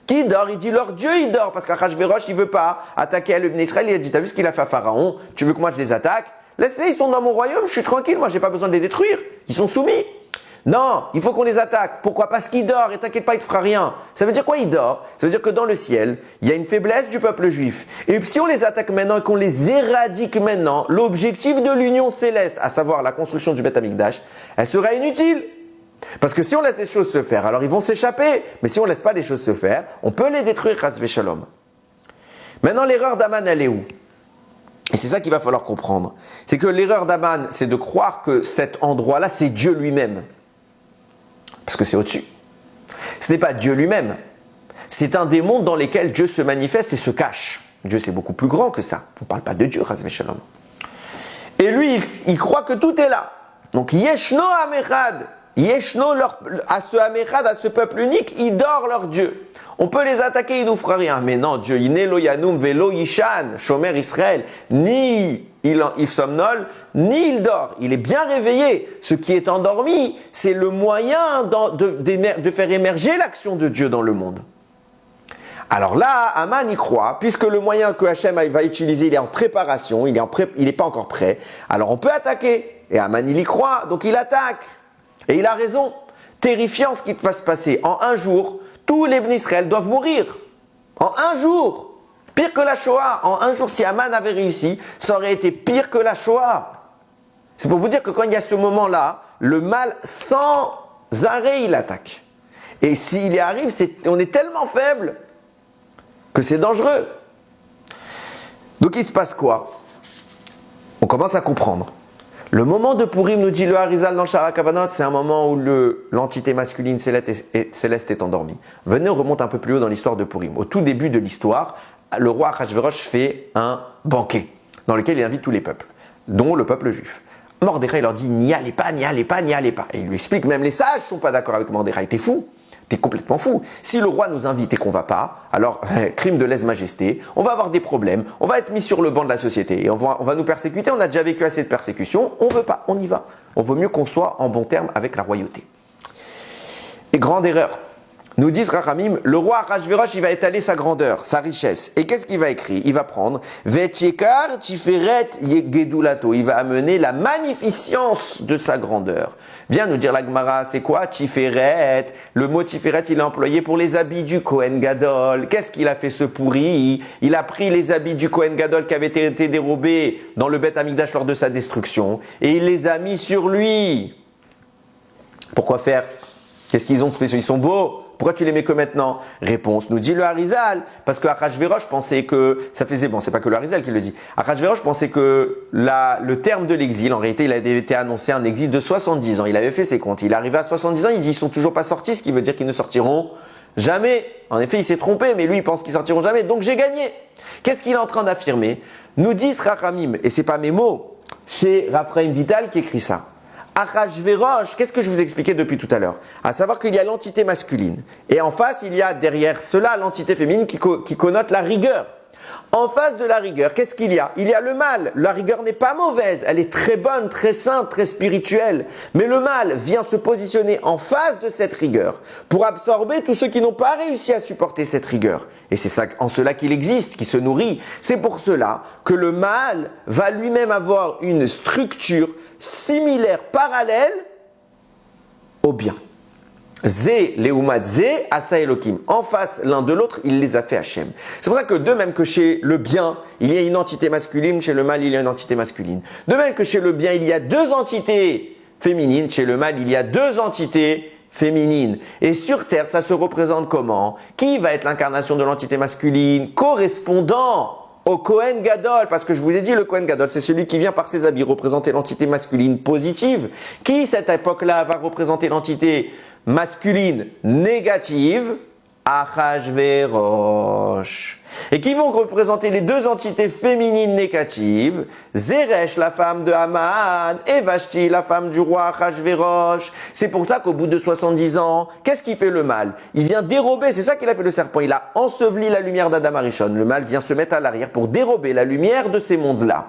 Qui dort? Il dit leur Dieu il dort parce qu'Achashverosh il veut pas attaquer le Bnei Israël. Il a dit t'as vu ce qu'il a fait à Pharaon? Tu veux que moi je les attaque? Laisse-les, ils sont dans mon royaume, je suis tranquille, moi j'ai pas besoin de les détruire. Ils sont soumis. Non, il faut qu'on les attaque. Pourquoi? Parce qu'il dort et t'inquiète pas, il te fera rien. Ça veut dire quoi il dort? Ça veut dire que dans le ciel, il y a une faiblesse du peuple juif. Et si on les attaque maintenant et qu'on les éradique maintenant, l'objectif de l'union céleste, à savoir la construction du Beth Amikdash, elle sera inutile. Parce que si on laisse les choses se faire, alors ils vont s'échapper. Mais si on ne laisse pas les choses se faire, on peut les détruire, Chas v'Shalom. Maintenant, l'erreur d'Aman, elle est où? Et c'est ça qu'il va falloir comprendre. C'est que l'erreur d'Aman, c'est de croire que cet endroit-là, c'est Dieu lui-même. Parce que c'est au-dessus. Ce n'est pas Dieu lui-même. C'est un des mondes dans lesquels Dieu se manifeste et se cache. Dieu, c'est beaucoup plus grand que ça. On ne parle pas de Dieu, Chas v'Shalom. Et lui, il croit que tout est là. Donc, Yeshno Amechad. Yeshno, à ce Amechad, à ce peuple unique, il dort leur Dieu. On peut les attaquer, il nous fera rien. Mais non, Dieu, Inelo Yanum Velo Yishan, Shomer Israël, ni il somnole, ni il dort. Il est bien réveillé. Ce qui est endormi, c'est le moyen de faire émerger l'action de Dieu dans le monde. Alors là, Haman y croit, puisque le moyen que Hachem va utiliser, il est en préparation, il n'est pas encore prêt. Alors on peut attaquer. Et Haman, il y croit, donc il attaque. Et il a raison. Terrifiant ce qui va se passer. En un jour, tous les Bnei Israël doivent mourir. En un jour. Pire que la Shoah. En un jour, si Haman avait réussi, ça aurait été pire que la Shoah. C'est pour vous dire que quand il y a ce moment-là, le mal sans arrêt, il attaque. Et s'il y arrive, on est tellement faible que c'est dangereux. Donc il se passe quoi? On commence à comprendre. Le moment de Purim, nous dit le Harizal dans le Shara Kavanot, c'est un moment où l'entité masculine céleste est endormie. Venez, on remonte un peu plus haut dans l'histoire de Purim. Au tout début de l'histoire, le roi Achashverosh fait un banquet dans lequel il invite tous les peuples, dont le peuple juif. Mordechai leur dit « n'y allez pas, n'y allez pas, n'y allez pas ». Et il lui explique, même les sages ne sont pas d'accord avec Mordechai. T'es fou, t'es complètement fou. Si le roi nous invite et qu'on ne va pas, alors crime de lèse-majesté, on va avoir des problèmes, on va être mis sur le banc de la société et on va nous persécuter. On a déjà vécu assez de persécutions, on ne veut pas, on y va. On vaut mieux qu'on soit en bon terme avec la royauté. Et grande erreur. Nous disent Rachamim, le roi Achashverosh, il va étaler sa grandeur, sa richesse. Et qu'est-ce qu'il va écrire? Il va prendre Vetchekar Tiferet Yegedulato. Il va amener la magnificence de sa grandeur. Viens nous dire la Gemara, c'est quoi Tiferet? Le mot Tiferet, il est employé pour les habits du Kohen Gadol. Qu'est-ce qu'il a fait ce pourri? Il a pris les habits du Kohen Gadol qui avaient été dérobés dans le Beth Amikdash lors de sa destruction et il les a mis sur lui. Pourquoi faire? Qu'est-ce qu'ils ont de spécial? Ils sont beaux. Pourquoi tu les mets que maintenant? Réponse, nous dit le Harizal, parce que Achashverosh pensait que, ça faisait, bon, c'est pas que le Harizal qui le dit, Achashverosh pensait que le terme de l'exil, en réalité, il avait été annoncé un exil de 70 ans. Il avait fait ses comptes. Il arrivait à 70 ans, il dit, ils sont toujours pas sortis, ce qui veut dire qu'ils ne sortiront jamais. En effet, il s'est trompé, mais lui, il pense qu'ils sortiront jamais, donc j'ai gagné. Qu'est-ce qu'il est en train d'affirmer? Nous disent Rachamim, et c'est pas mes mots, c'est Raphaël Vital qui écrit ça. Achashverosh, qu'est-ce que je vous expliquais depuis tout à l'heure? À savoir qu'il y a l'entité masculine. Et en face, il y a derrière cela l'entité féminine qui connote la rigueur. En face de la rigueur, qu'est-ce qu'il y a? Il y a le mal. La rigueur n'est pas mauvaise. Elle est très bonne, très sainte, très spirituelle. Mais le mal vient se positionner en face de cette rigueur pour absorber tous ceux qui n'ont pas réussi à supporter cette rigueur. Et c'est ça, en cela qu'il existe, qui se nourrit. C'est pour cela que le mal va lui-même avoir une structure similaire, parallèle au bien. Zé, Léoumat, Zé, Asa Elohim. En face l'un de l'autre, il les a fait Hachem. C'est pour ça que de même que chez le bien, il y a une entité masculine, chez le mal, il y a une entité masculine. De même que chez le bien, il y a deux entités féminines, chez le mal, il y a deux entités féminines. Et sur Terre, ça se représente comment? Qui va être l'incarnation de l'entité masculine correspondant au Kohen Gadol, parce que je vous ai dit, le Kohen Gadol, c'est celui qui vient par ses habits représenter l'entité masculine positive, qui, cette époque-là, va représenter l'entité masculine négative, Achashverosh. Et qui vont représenter les deux entités féminines négatives, Zeresh, la femme de Haman, et Vashti, la femme du roi Achashverosh. C'est pour ça qu'au bout de 70 ans, qu'est-ce qui fait le mal? Il vient dérober, c'est ça qu'il a fait le serpent, il a enseveli la lumière d'Adam Arishon. Le mal vient se mettre à l'arrière pour dérober la lumière de ces mondes-là.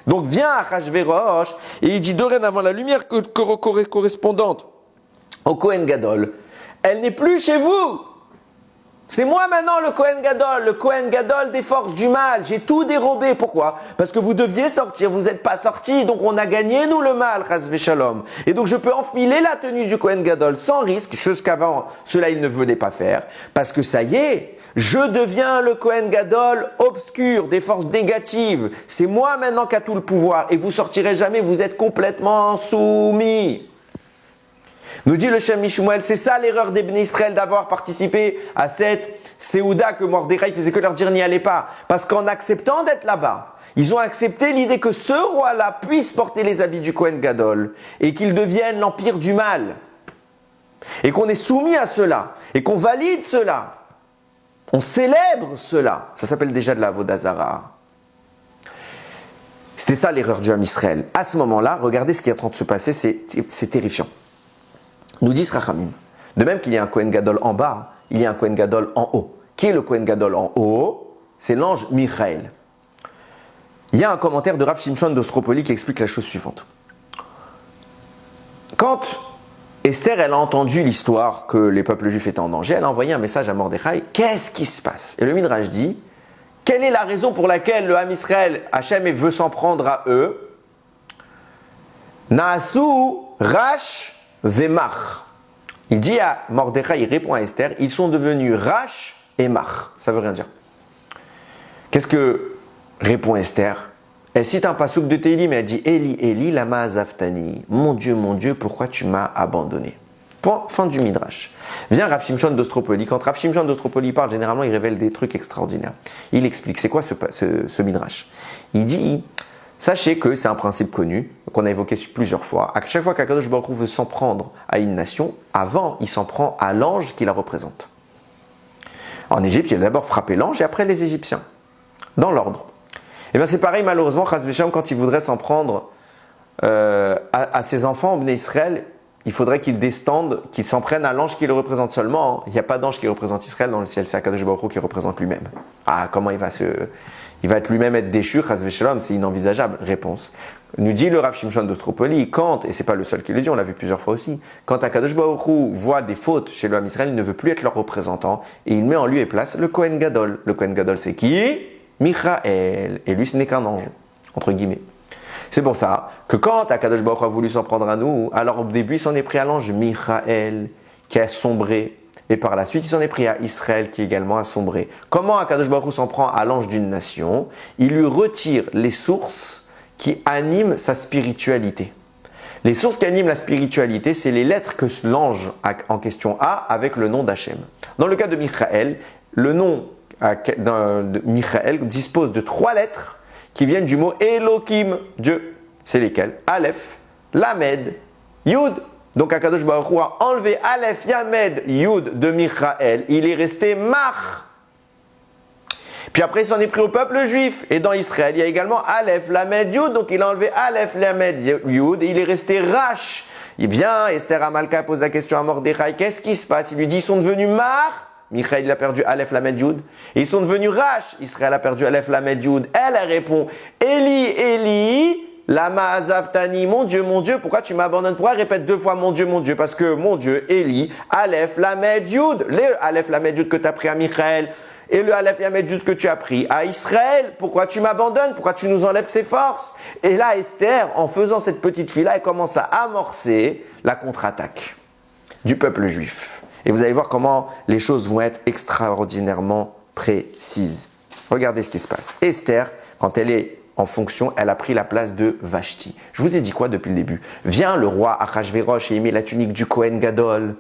Donc vient Achashverosh, et il dit dorénavant la lumière correspondante au Kohen Gadol, elle n'est plus chez vous. C'est moi maintenant le Kohen Gadol des forces du mal. J'ai tout dérobé. Pourquoi? Parce que vous deviez sortir, vous n'êtes pas sortis, donc on a gagné nous le mal, chas v'shalom. Et donc je peux enfiler la tenue du Kohen Gadol sans risque, chose qu'avant cela il ne venait pas faire, parce que ça y est, je deviens le Kohen Gadol obscur, des forces négatives. C'est moi maintenant qui a tout le pouvoir, et vous sortirez jamais, vous êtes complètement soumis. Nous dit le Shem Mishmuel, c'est ça l'erreur des Bnei Israël d'avoir participé à cette Séouda que Mordechai faisait que leur dire n'y allez pas. Parce qu'en acceptant d'être là-bas, ils ont accepté l'idée que ce roi-là puisse porter les habits du Kohen Gadol et qu'il devienne l'empire du mal. Et qu'on est soumis à cela et qu'on valide cela. On célèbre cela. Ça s'appelle déjà de la Vodazara. C'était ça l'erreur du Ham Israël. À ce moment-là, regardez ce qui est en train de se passer, c'est terrifiant. Nous disent Rachamim, de même qu'il y a un Kohen Gadol en bas, il y a un Kohen Gadol en haut. Qui est le Kohen Gadol en haut? C'est l'ange Michaël. Il y a un commentaire de Rav Shimshon d'Ostropoli qui explique la chose suivante. Quand Esther elle a entendu l'histoire que les peuples juifs étaient en danger, elle a envoyé un message à Mordechai. Qu'est-ce qui se passe? Et le Midrash dit, quelle est la raison pour laquelle le Ham Israël, Hachem veut s'en prendre à eux? Naasu Rash Vemach. Il dit à Mordechai, il répond à Esther, ils sont devenus Rash et Mach. Ça veut rien dire. Qu'est-ce que répond Esther? Elle cite un pasouk de Tehillim, mais elle dit Eli, Eli, lama azaftani. Mon Dieu, pourquoi tu m'as abandonné? Point, fin du Midrash. Vient Rav Shimshon d'Ostropoli. Quand Rav Shimshon d'Ostropoli parle, généralement, il révèle des trucs extraordinaires. Il explique, c'est quoi ce Midrash? Il dit, sachez que c'est un principe connu, qu'on a évoqué plusieurs fois. À chaque fois qu'Akadosh Baruch Hu veut s'en prendre à une nation, avant, il s'en prend à l'ange qui la représente. En Égypte, il a d'abord frappé l'ange et après les Égyptiens, dans l'ordre. Et bien c'est pareil, malheureusement, Chas Vesham, quand il voudrait s'en prendre à ses enfants, au Bnei Israël, il faudrait qu'il descende, qu'il s'en prenne à l'ange qui le représente seulement. Il n'y a pas d'ange qui représente Israël dans le ciel, c'est Akadosh Baruch Hu qui représente lui-même. Ah, comment il va être lui-même être déchu, Chas Veshalom, c'est inenvisageable. Réponse. Nous dit le Rav Shimshon d'Ostropoli, quand, et c'est pas le seul qui le dit, on l'a vu plusieurs fois aussi, quand Akadosh Baruch Hu voit des fautes chez le Ham Israël, il ne veut plus être leur représentant, et il met en lieu et place le Kohen Gadol. Le Kohen Gadol, c'est qui? Michael. Et lui, ce n'est qu'un ange, entre guillemets. C'est pour ça que quand Akadosh Baruch Hu a voulu s'en prendre à nous, alors au début, il s'en est pris à l'ange Michael, qui a sombré. Et par la suite, il s'en est pris à Israël, qui également a sombré. Comment Akadosh Baruch Hu s'en prend à l'ange d'une nation? Il lui retire les sources qui animent sa spiritualité. Les sources qui animent la spiritualité, c'est les lettres que l'ange en question a avec le nom d'Hachem. Dans le cas de Michael, le nom de Michael dispose de 3 lettres qui viennent du mot Elohim, Dieu. C'est lesquelles? Aleph, Lamed, Yud. Donc Akadosh Baruch Hu a enlevé Aleph, Yamed, Yud de Michael. Il est resté Mach. Puis après, il s'en est pris au peuple juif. Et dans Israël, il y a également Aleph, Lamed, Yud. Donc il a enlevé Aleph, Lamed, Yud. Et il est resté Rash. Il vient, Esther Amalka pose la question à Mordechai. Qu'est-ce qui se passe? Il lui dit, ils sont devenus Mach. Michael, il a perdu Aleph, Lamed, Yud. Et ils sont devenus Rash. Israël a perdu Aleph, Lamed, Yud. Elle répond, Eli, Eli, lama azaftani, mon Dieu, pourquoi tu m'abandonnes? Pourquoi répète 2 fois mon Dieu? Parce que mon Dieu, Eli, Aleph, Lamed, Yud. Le Aleph, Lamed, Yud que tu as pris à Michael et le Aleph, Lamed, Yud que tu as pris à Israël. Pourquoi tu m'abandonnes? Pourquoi tu nous enlèves ses forces? Et là, Esther, en faisant cette petite fille-là, elle commence à amorcer la contre-attaque du peuple juif. Et vous allez voir comment les choses vont être extraordinairement précises. Regardez ce qui se passe. Esther, quand elle est en fonction, elle a pris la place de Vashti. Je vous ai dit quoi depuis le début? Vient le roi Achashverosh et il met la tunique du Kohen Gadol,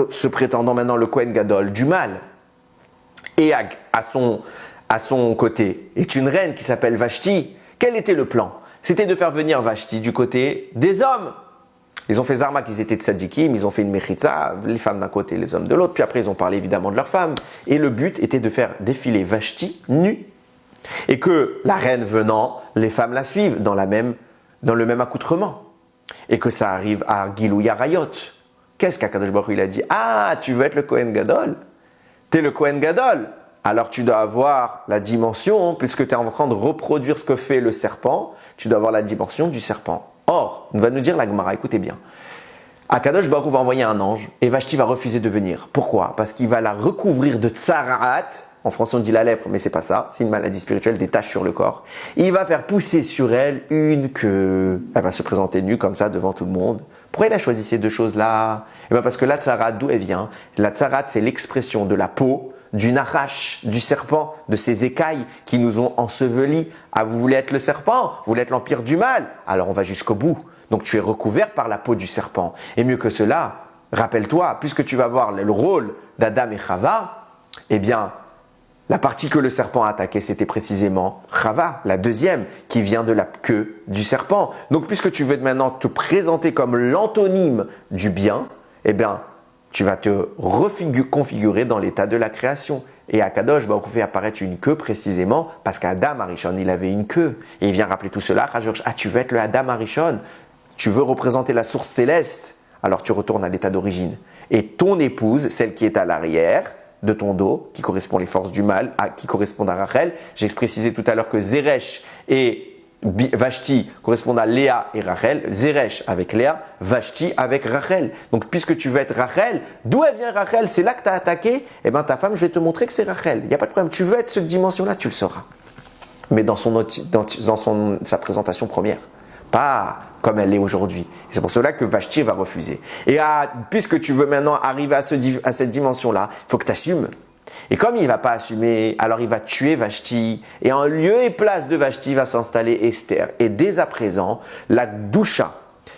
se prétendant maintenant le Kohen Gadol du mal. Et à son côté est une reine qui s'appelle Vashti. Quel était le plan? C'était de faire venir Vashti du côté des hommes. Ils ont fait Zarma qu'ils étaient tzadikim, ils ont fait une mechitza, les femmes d'un côté, les hommes de l'autre, puis après ils ont parlé évidemment de leurs femmes. Et le but était de faire défiler Vashti nue. Et que la reine venant, les femmes la suivent dans le même accoutrement. Et que ça arrive à Gilou Yarayot. Qu'est-ce qu'Akadosh Baruch Hu il a dit? Ah, tu veux être le Kohen Gadol? T'es le Kohen Gadol. Alors tu dois avoir la dimension, puisque tu es en train de reproduire ce que fait le serpent, tu dois avoir la dimension du serpent. Or, on va nous dire la Gemara, écoutez bien. Akadosh Baruch Hu va envoyer un ange et Vashti va refuser de venir. Pourquoi? Parce qu'il va la recouvrir de tsaraat. En français on dit la lèpre, mais c'est pas ça. C'est une maladie spirituelle, des taches sur le corps. Il va faire pousser sur elle une queue. Elle va se présenter nue comme ça devant tout le monde. Pourquoi il a choisi ces 2 choses-là? Eh bien parce que la tsaraat, d'où elle vient? La tsaraat, c'est l'expression de la peau du nachash, du serpent, de ces écailles qui nous ont ensevelis. Ah, vous voulez être le serpent? Vous voulez être l'empire du mal? Alors on va jusqu'au bout. Donc tu es recouvert par la peau du serpent. Et mieux que cela, rappelle-toi, puisque tu vas voir le rôle d'Adam et Chava, eh bien, la partie que le serpent a attaquée, c'était précisément Chava, la deuxième, qui vient de la queue du serpent. Donc puisque tu veux maintenant te présenter comme l'antonyme du bien, eh bien, tu vas te reconfigurer dans l'état de la création. Et Akadosh Baruch Hu fait apparaître une queue précisément parce qu'Adam Arishon, il avait une queue. Et il vient rappeler tout cela. Ah, tu veux être le Adam Arishon? Tu veux représenter la source céleste? Alors tu retournes à l'état d'origine. Et ton épouse, celle qui est à l'arrière de ton dos, qui correspond les forces du mal, qui correspondent à Rachel. J'ai précisé tout à l'heure que Zeresh et Vashti correspondent à Léa et Rachel, Zeresh avec Léa, Vashti avec Rachel. Donc puisque tu veux être Rachel, d'où elle vient Rachel? C'est là que tu as attaqué. Eh bien ta femme, je vais te montrer que c'est Rachel. Il n'y a pas de problème. Tu veux être cette dimension-là, tu le sauras. Mais dans sa présentation première. Pas comme elle est aujourd'hui. C'est pour cela que Vashti va refuser. Et puisque tu veux maintenant arriver à cette dimension-là, il faut que tu assumes. Et comme il ne va pas assumer, alors il va tuer Vashti. Et en lieu et place de Vashti va s'installer Esther. Et dès à présent, la doucha,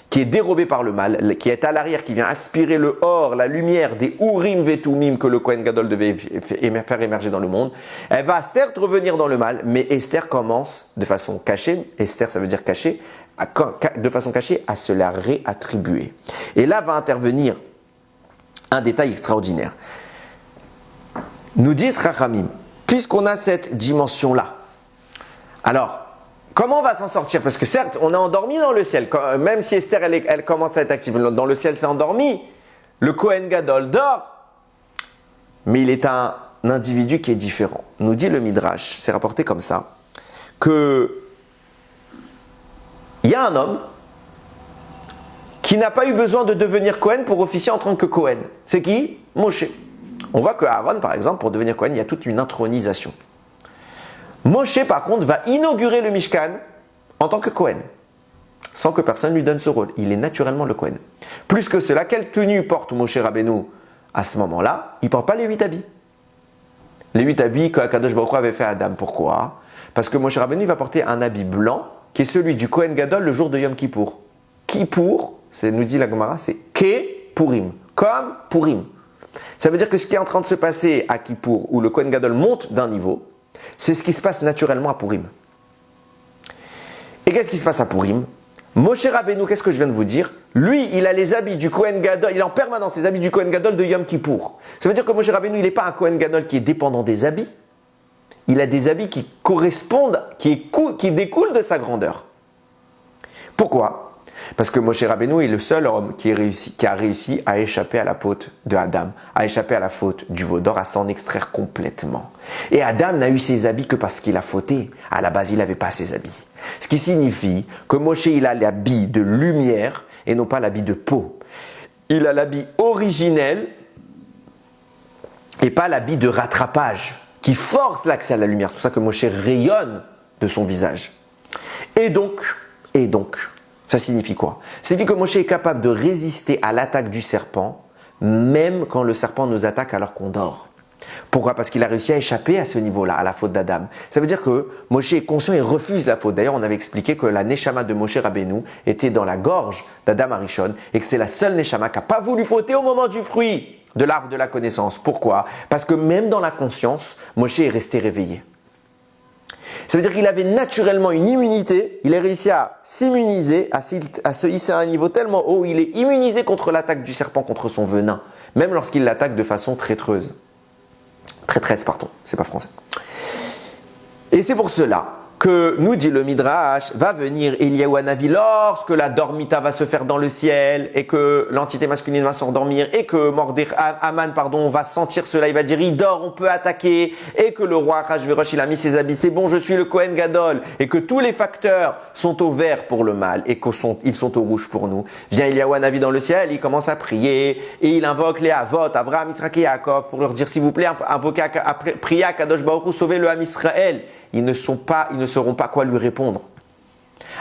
qui est dérobée par le mal, qui est à l'arrière, qui vient aspirer le or, la lumière des Urim Vetumim que le Kohen Gadol devait faire émerger dans le monde, elle va certes revenir dans le mal, mais Esther commence de façon cachée, Esther ça veut dire cachée, de façon cachée à se la réattribuer. Et là va intervenir un détail extraordinaire. Nous disent Chachamim, puisqu'on a cette dimension-là, alors, comment on va s'en sortir? Parce que certes, on est endormi dans le ciel. Même si Esther, elle commence à être active. Dans le ciel, c'est endormi. Le Kohen Gadol dort. Mais il est un individu qui est différent. Nous dit le Midrash, c'est rapporté comme ça, que il y a un homme qui n'a pas eu besoin de devenir Kohen pour officier en tant que Kohen. C'est qui? Moshe. On voit que Aaron, par exemple, pour devenir Kohen, il y a toute une intronisation. Moshe, par contre, va inaugurer le Mishkan en tant que Kohen, sans que personne lui donne ce rôle. Il est naturellement le Kohen. Plus que cela, quelle tenue porte Moshe Rabbeinu à ce moment-là? Il ne porte pas les 8 habits. Les 8 habits que Akadosh Baruch Hu avait fait à Adam. Pourquoi? Parce que Moshe Rabbeinu va porter un habit blanc qui est celui du Kohen Gadol le jour de Yom Kippour. Kippour, nous dit la Gemara, c'est Ke Purim, comme Purim. Ça veut dire que ce qui est en train de se passer à Kippour, où le Kohen Gadol monte d'un niveau, c'est ce qui se passe naturellement à Purim. Et qu'est-ce qui se passe à Purim? Moshe Rabbeinu, qu'est-ce que je viens de vous dire? Lui, il a les habits du Kohen Gadol, il a en permanence les habits du Kohen Gadol de Yom Kippour. Ça veut dire que Moshe Rabbeinu, il n'est pas un Kohen Gadol qui est dépendant des habits. Il a des habits qui correspondent, qui découlent de sa grandeur. Pourquoi? Parce que Moshe Rabbeinu est le seul homme qui a réussi à échapper à la faute de Adam, à échapper à la faute du veau d'or, à s'en extraire complètement. Et Adam n'a eu ses habits que parce qu'il a fauté. À la base, il n'avait pas ses habits. Ce qui signifie que Moshe, il a l'habit de lumière et non pas l'habit de peau. Il a l'habit originel et pas l'habit de rattrapage qui force l'accès à la lumière. C'est pour ça que Moshe rayonne de son visage. Et donc, ça signifie quoi? Ça signifie que Moshe est capable de résister à l'attaque du serpent, même quand le serpent nous attaque alors qu'on dort. Pourquoi? Parce qu'il a réussi à échapper à ce niveau-là, à la faute d'Adam. Ça veut dire que Moshe est conscient et refuse la faute. D'ailleurs, on avait expliqué que la Neshama de Moshe Rabbeinu était dans la gorge d'Adam Arishon et que c'est la seule Neshama qui n'a pas voulu fauter au moment du fruit de l'arbre de la connaissance. Pourquoi? Parce que même dans la conscience, Moshe est resté réveillé. Ça veut dire qu'il avait naturellement une immunité, il a réussi à s'immuniser, à se hisser à un niveau tellement haut où il est immunisé contre l'attaque du serpent, contre son venin, même lorsqu'il l'attaque de façon traîtresse, pardon, c'est pas français. Et c'est pour cela que nous dit le Midrash, va venir Eliyahu Hanavi lorsque la dormita va se faire dans le ciel et que l'entité masculine va s'endormir et que Aman va sentir cela, il va dire il dort, on peut attaquer et que le roi Achashverosh il a mis ses habits, c'est bon, je suis le Kohen Gadol et que tous les facteurs sont au vert pour le mal et qu'ils sont au rouge pour nous. Vient Eliyahu Hanavi dans le ciel, il commence à prier et il invoque les Avot, Avraham, Yitzhak et Yaakov pour leur dire s'il vous plaît, priez à Kadosh Baruch Hu, sauvez le Ham Israël. Ils ne sauront pas quoi lui répondre.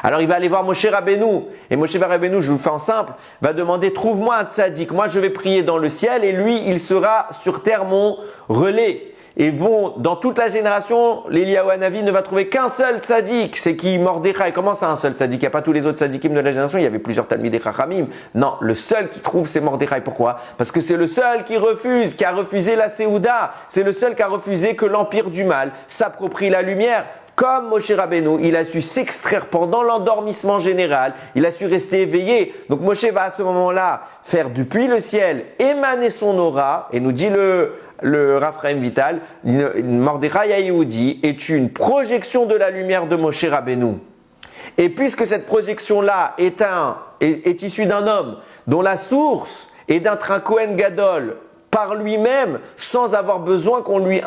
Alors il va aller voir Moshe Rabbeinu. Et Moshe Rabbeinu, je vous fais en simple, va demander, trouve-moi un tzaddik. Moi je vais prier dans le ciel et lui, il sera sur terre mon relais. Et dans toute la génération, l'Eliyahu Hanavi ne va trouver qu'un seul tzaddik. C'est qui? Mordechai. Comment ça un seul tzaddik? Il n'y a pas tous les autres tzaddikim de la génération. Il y avait plusieurs talmidei chachamim. Non, le seul qui trouve c'est Mordechai. Pourquoi? Parce que c'est le seul qui a refusé la Séouda. C'est le seul qui a refusé que l'empire du mal s'approprie la lumière. Comme Moshe Rabbeinu, il a su s'extraire pendant l'endormissement général, il a su rester éveillé. Donc Moshe va à ce moment-là faire depuis le ciel émaner son aura, et nous dit le Raphaël Vital, Mordechai HaYehudi est une projection de la lumière de Moshe Rabbeinu. Et puisque cette projection-là est issue d'un homme dont la source est d'être un Kohen Gadol par lui-même, sans avoir besoin qu'on lui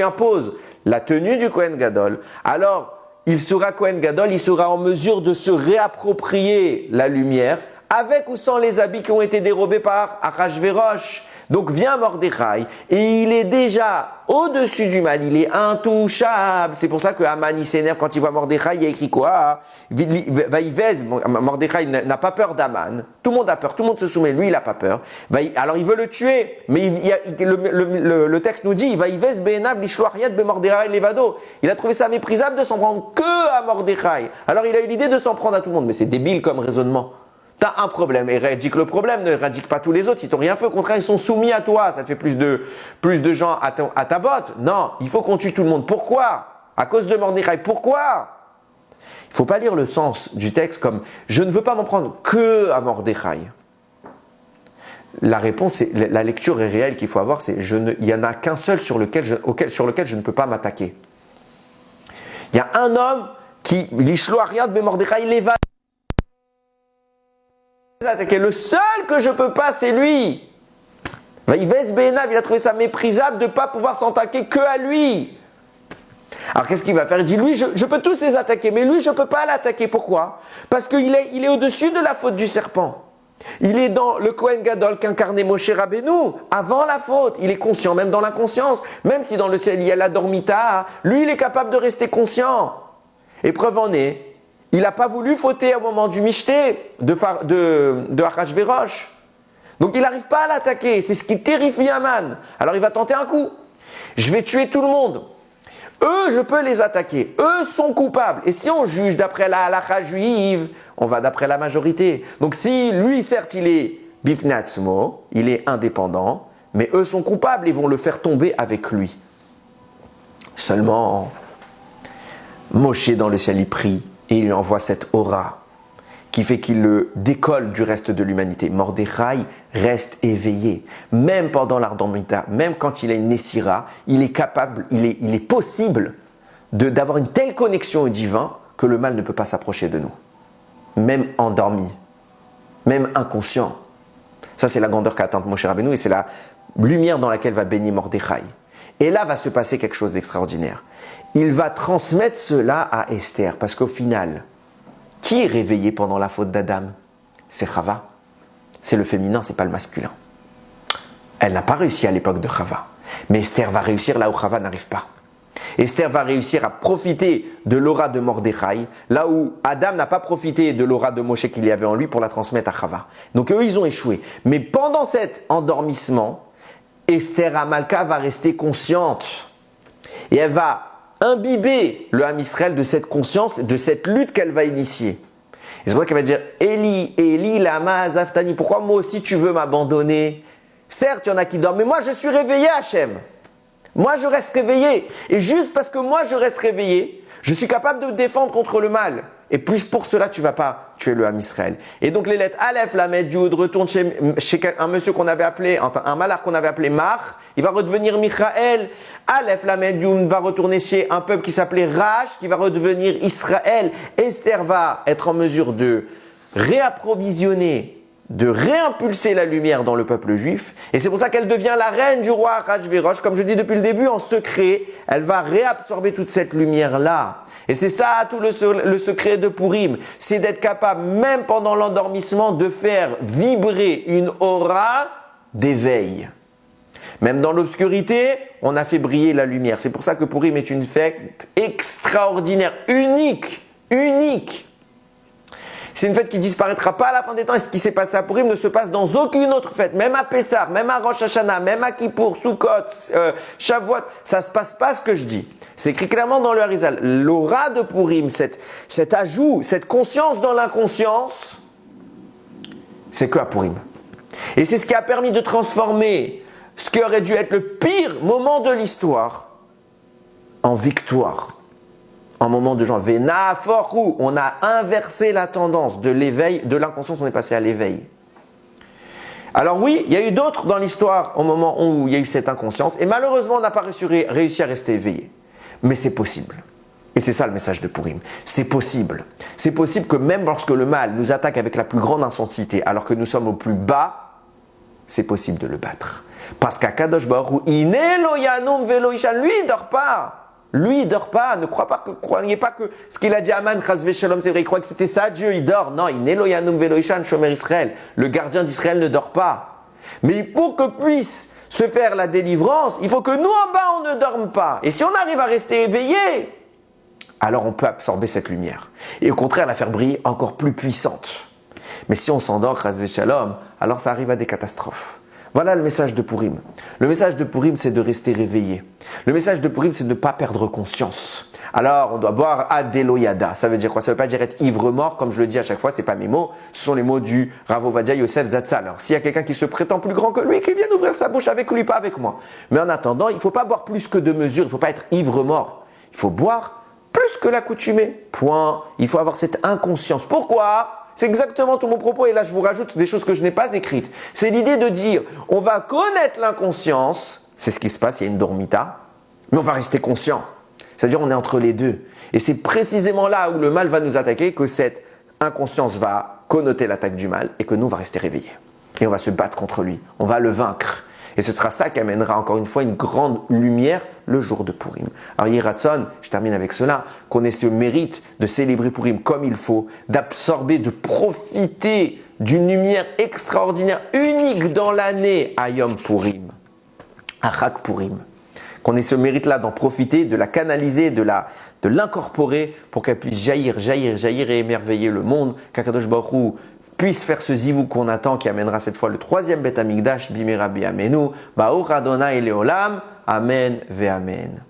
impose la tenue du Kohen Gadol, alors il sera Kohen Gadol, il sera en mesure de se réapproprier la lumière, avec ou sans les habits qui ont été dérobés par Achashverosh. Donc vient Mordechai et il est déjà au-dessus du mal, il est intouchable. C'est pour ça que Haman il s'énerve quand il voit Mordechai, il y a écrit quoi? Vaïvez, Mordechai n'a pas peur d'Haman. Tout le monde a peur, tout le monde se soumet, lui il n'a pas peur. Alors il veut le tuer, mais le texte nous dit Vaïvez be'enav lishloach yad be'Mordechai levado. Il a trouvé ça méprisable de s'en prendre que à Mordechai. Alors il a eu l'idée de s'en prendre à tout le monde, mais c'est débile comme raisonnement. T'as un problème, éradique le problème, ne éradique pas tous les autres, ils t'ont rien fait, au contraire ils sont soumis à toi, ça te fait plus de gens à ta botte. Non, il faut qu'on tue tout le monde. Pourquoi? À cause de Mordechai. Pourquoi? Il ne faut pas lire le sens du texte comme « je ne veux pas m'en prendre que à Mordechai ». La réponse, la lecture est réelle qu'il faut avoir, c'est il n'y en a qu'un seul sur lequel je ne peux pas m'attaquer. Il y a un homme qui, l'ishlo ariad be Mordechai leva. Le seul que je peux pas, c'est lui. Vaïvez be'enav, il a trouvé ça méprisable de ne pas pouvoir s'attaquer que à lui. Alors qu'est-ce qu'il va faire? Il dit, lui, je peux tous les attaquer, mais lui, je ne peux pas l'attaquer. Pourquoi? Parce qu'il est au-dessus de la faute du serpent. Il est dans le Kohen Gadol qu'incarnait Moshe Rabbeinu, avant la faute. Il est conscient, même dans l'inconscience. Même si dans le ciel, il y a la dormita, lui, il est capable de rester conscient. Et preuve en est, il n'a pas voulu fauter au moment du Michté de Achashverosh. Donc il n'arrive pas à l'attaquer. C'est ce qui terrifie Haman. Alors il va tenter un coup. Je vais tuer tout le monde. Eux, je peux les attaquer. Eux sont coupables. Et si on juge d'après la halakha juive, on va d'après la majorité. Donc si lui, certes, il est bifnatzmo, il est indépendant, mais eux sont coupables et vont le faire tomber avec lui. Seulement, Moshe dans le ciel, il prie. Et il lui envoie cette aura qui fait qu'il le décolle du reste de l'humanité. Mordechai reste éveillé. Même pendant l'Ardormita, même quand il a une Nessira, il est capable, il est possible d'avoir une telle connexion au divin que le mal ne peut pas s'approcher de nous. Même endormi, même inconscient. Ça, c'est la grandeur qu'a atteinte Moshe Rabbeinu et c'est la lumière dans laquelle va baigner Mordechai. Et là va se passer quelque chose d'extraordinaire. Il va transmettre cela à Esther, parce qu'au final, qui est réveillé pendant la faute d'Adam? C'est Chava. C'est le féminin, c'est pas le masculin. Elle n'a pas réussi à l'époque de Chava. Mais Esther va réussir là où Chava n'arrive pas. Esther va réussir à profiter de l'aura de Mordechai, là où Adam n'a pas profité de l'aura de Moshe qu'il y avait en lui pour la transmettre à Chava. Donc eux, ils ont échoué. Mais pendant cet endormissement, Esther Amalka va rester consciente. Et elle va imbiber le Ham Israël de cette conscience, de cette lutte qu'elle va initier. Et c'est vrai qu'elle va dire Eli, Eli, lama azaftani. Pourquoi moi aussi tu veux m'abandonner? Certes, il y en a qui dorment, mais moi je suis réveillé, Hachem. Moi je reste réveillé. Et juste parce que moi je reste réveillé, je suis capable de me défendre contre le mal. Et plus pour cela, tu ne vas pas tuer le Ham Israël. Et donc les lettres Aleph, Lamed, Yud retournent chez un monsieur qu'on avait appelé, un malach qu'on avait appelé Mar. Il va redevenir Michaël. Aleph, Lamed, Yud va retourner chez un peuple qui s'appelait Rach, qui va redevenir Israël. Esther va être en mesure de réapprovisionner, de réimpulser la lumière dans le peuple juif. Et c'est pour ça qu'elle devient la reine du roi Achashverosh. Comme je dis depuis le début, en secret, elle va réabsorber toute cette lumière-là. Et c'est ça tout le secret de Purim, c'est d'être capable, même pendant l'endormissement, de faire vibrer une aura d'éveil. Même dans l'obscurité, on a fait briller la lumière. C'est pour ça que Purim est une fête extraordinaire, unique. C'est une fête qui ne disparaîtra pas à la fin des temps. Et ce qui s'est passé à Purim ne se passe dans aucune autre fête. Même à Pessah, même à Rosh Hashanah, même à Kippour, Sukkot, Shavuot. Ça ne se passe pas ce que je dis. C'est écrit clairement dans le Harizal. L'aura de Purim, cet ajout, cette conscience dans l'inconscience, c'est que à Purim. Et c'est ce qui a permis de transformer ce qui aurait dû être le pire moment de l'histoire en victoire. Un moment de genre Vena Forou, on a inversé la tendance de l'éveil, de l'inconscience, on est passé à l'éveil. Alors oui, il y a eu d'autres dans l'histoire au moment où il y a eu cette inconscience, et malheureusement on n'a pas réussi à rester éveillé. Mais c'est possible. Et c'est ça le message de Purim. C'est possible. C'est possible que même lorsque le mal nous attaque avec la plus grande intensité, alors que nous sommes au plus bas, c'est possible de le battre. Parce qu'Akadosh Baruch Hu, Inelo Yanum Velo Ishan, lui il ne dort pas. Lui, il ne dort pas. Ne croyez pas que ce qu'il a dit à Aman, Chazvé Shalom, c'est vrai. Il croit que c'était ça, Dieu, il dort. Non, il n'est lo yanum velo ishan, shomer Israël. Le gardien d'Israël ne dort pas. Mais pour que puisse se faire la délivrance, il faut que nous en bas on ne dorme pas. Et si on arrive à rester éveillé, alors on peut absorber cette lumière. Et au contraire la faire briller encore plus puissante. Mais si on s'endort, chas v'shalom, alors ça arrive à des catastrophes. Voilà le message de Purim. Le message de Purim, c'est de rester réveillé. Le message de Purim, c'est de ne pas perdre conscience. Alors, on doit boire Adeloyada. Ça veut dire quoi? Ça ne veut pas dire être ivre-mort, comme je le dis à chaque fois, ce n'est pas mes mots. Ce sont les mots du Rav Ovadia Yosef Zatzal. Alors, s'il y a quelqu'un qui se prétend plus grand que lui, qu'il vienne ouvrir sa bouche avec lui, pas avec moi. Mais en attendant, il ne faut pas boire plus que de mesure. Il ne faut pas être ivre-mort. Il faut boire plus que l'accoutumé. Point. Il faut avoir cette inconscience. Pourquoi? C'est exactement tout mon propos et là je vous rajoute des choses que je n'ai pas écrites. C'est l'idée de dire, on va connaître l'inconscience, c'est ce qui se passe, il y a une dormita, mais on va rester conscient. C'est-à-dire on est entre les deux. Et c'est précisément là où le mal va nous attaquer que cette inconscience va connoter l'attaque du mal et que nous on va rester réveillés. Et on va se battre contre lui, on va le vaincre. Et ce sera ça qui amènera encore une fois une grande lumière le jour de Purim. Alors Yératson, je termine avec cela, qu'on ait ce mérite de célébrer Purim comme il faut, d'absorber, de profiter d'une lumière extraordinaire, unique dans l'année à Yom Purim, à Chag Purim. Qu'on ait ce mérite-là d'en profiter, de la canaliser, de l'incorporer pour qu'elle puisse jaillir et émerveiller le monde, qu'Akadosh Baruch Hu puisse faire ce zivou qu'on attend qui amènera cette fois le troisième Beth Amikdash, Bimera Biamenu, Baruch Adonai Leolam, Amen ve Amen.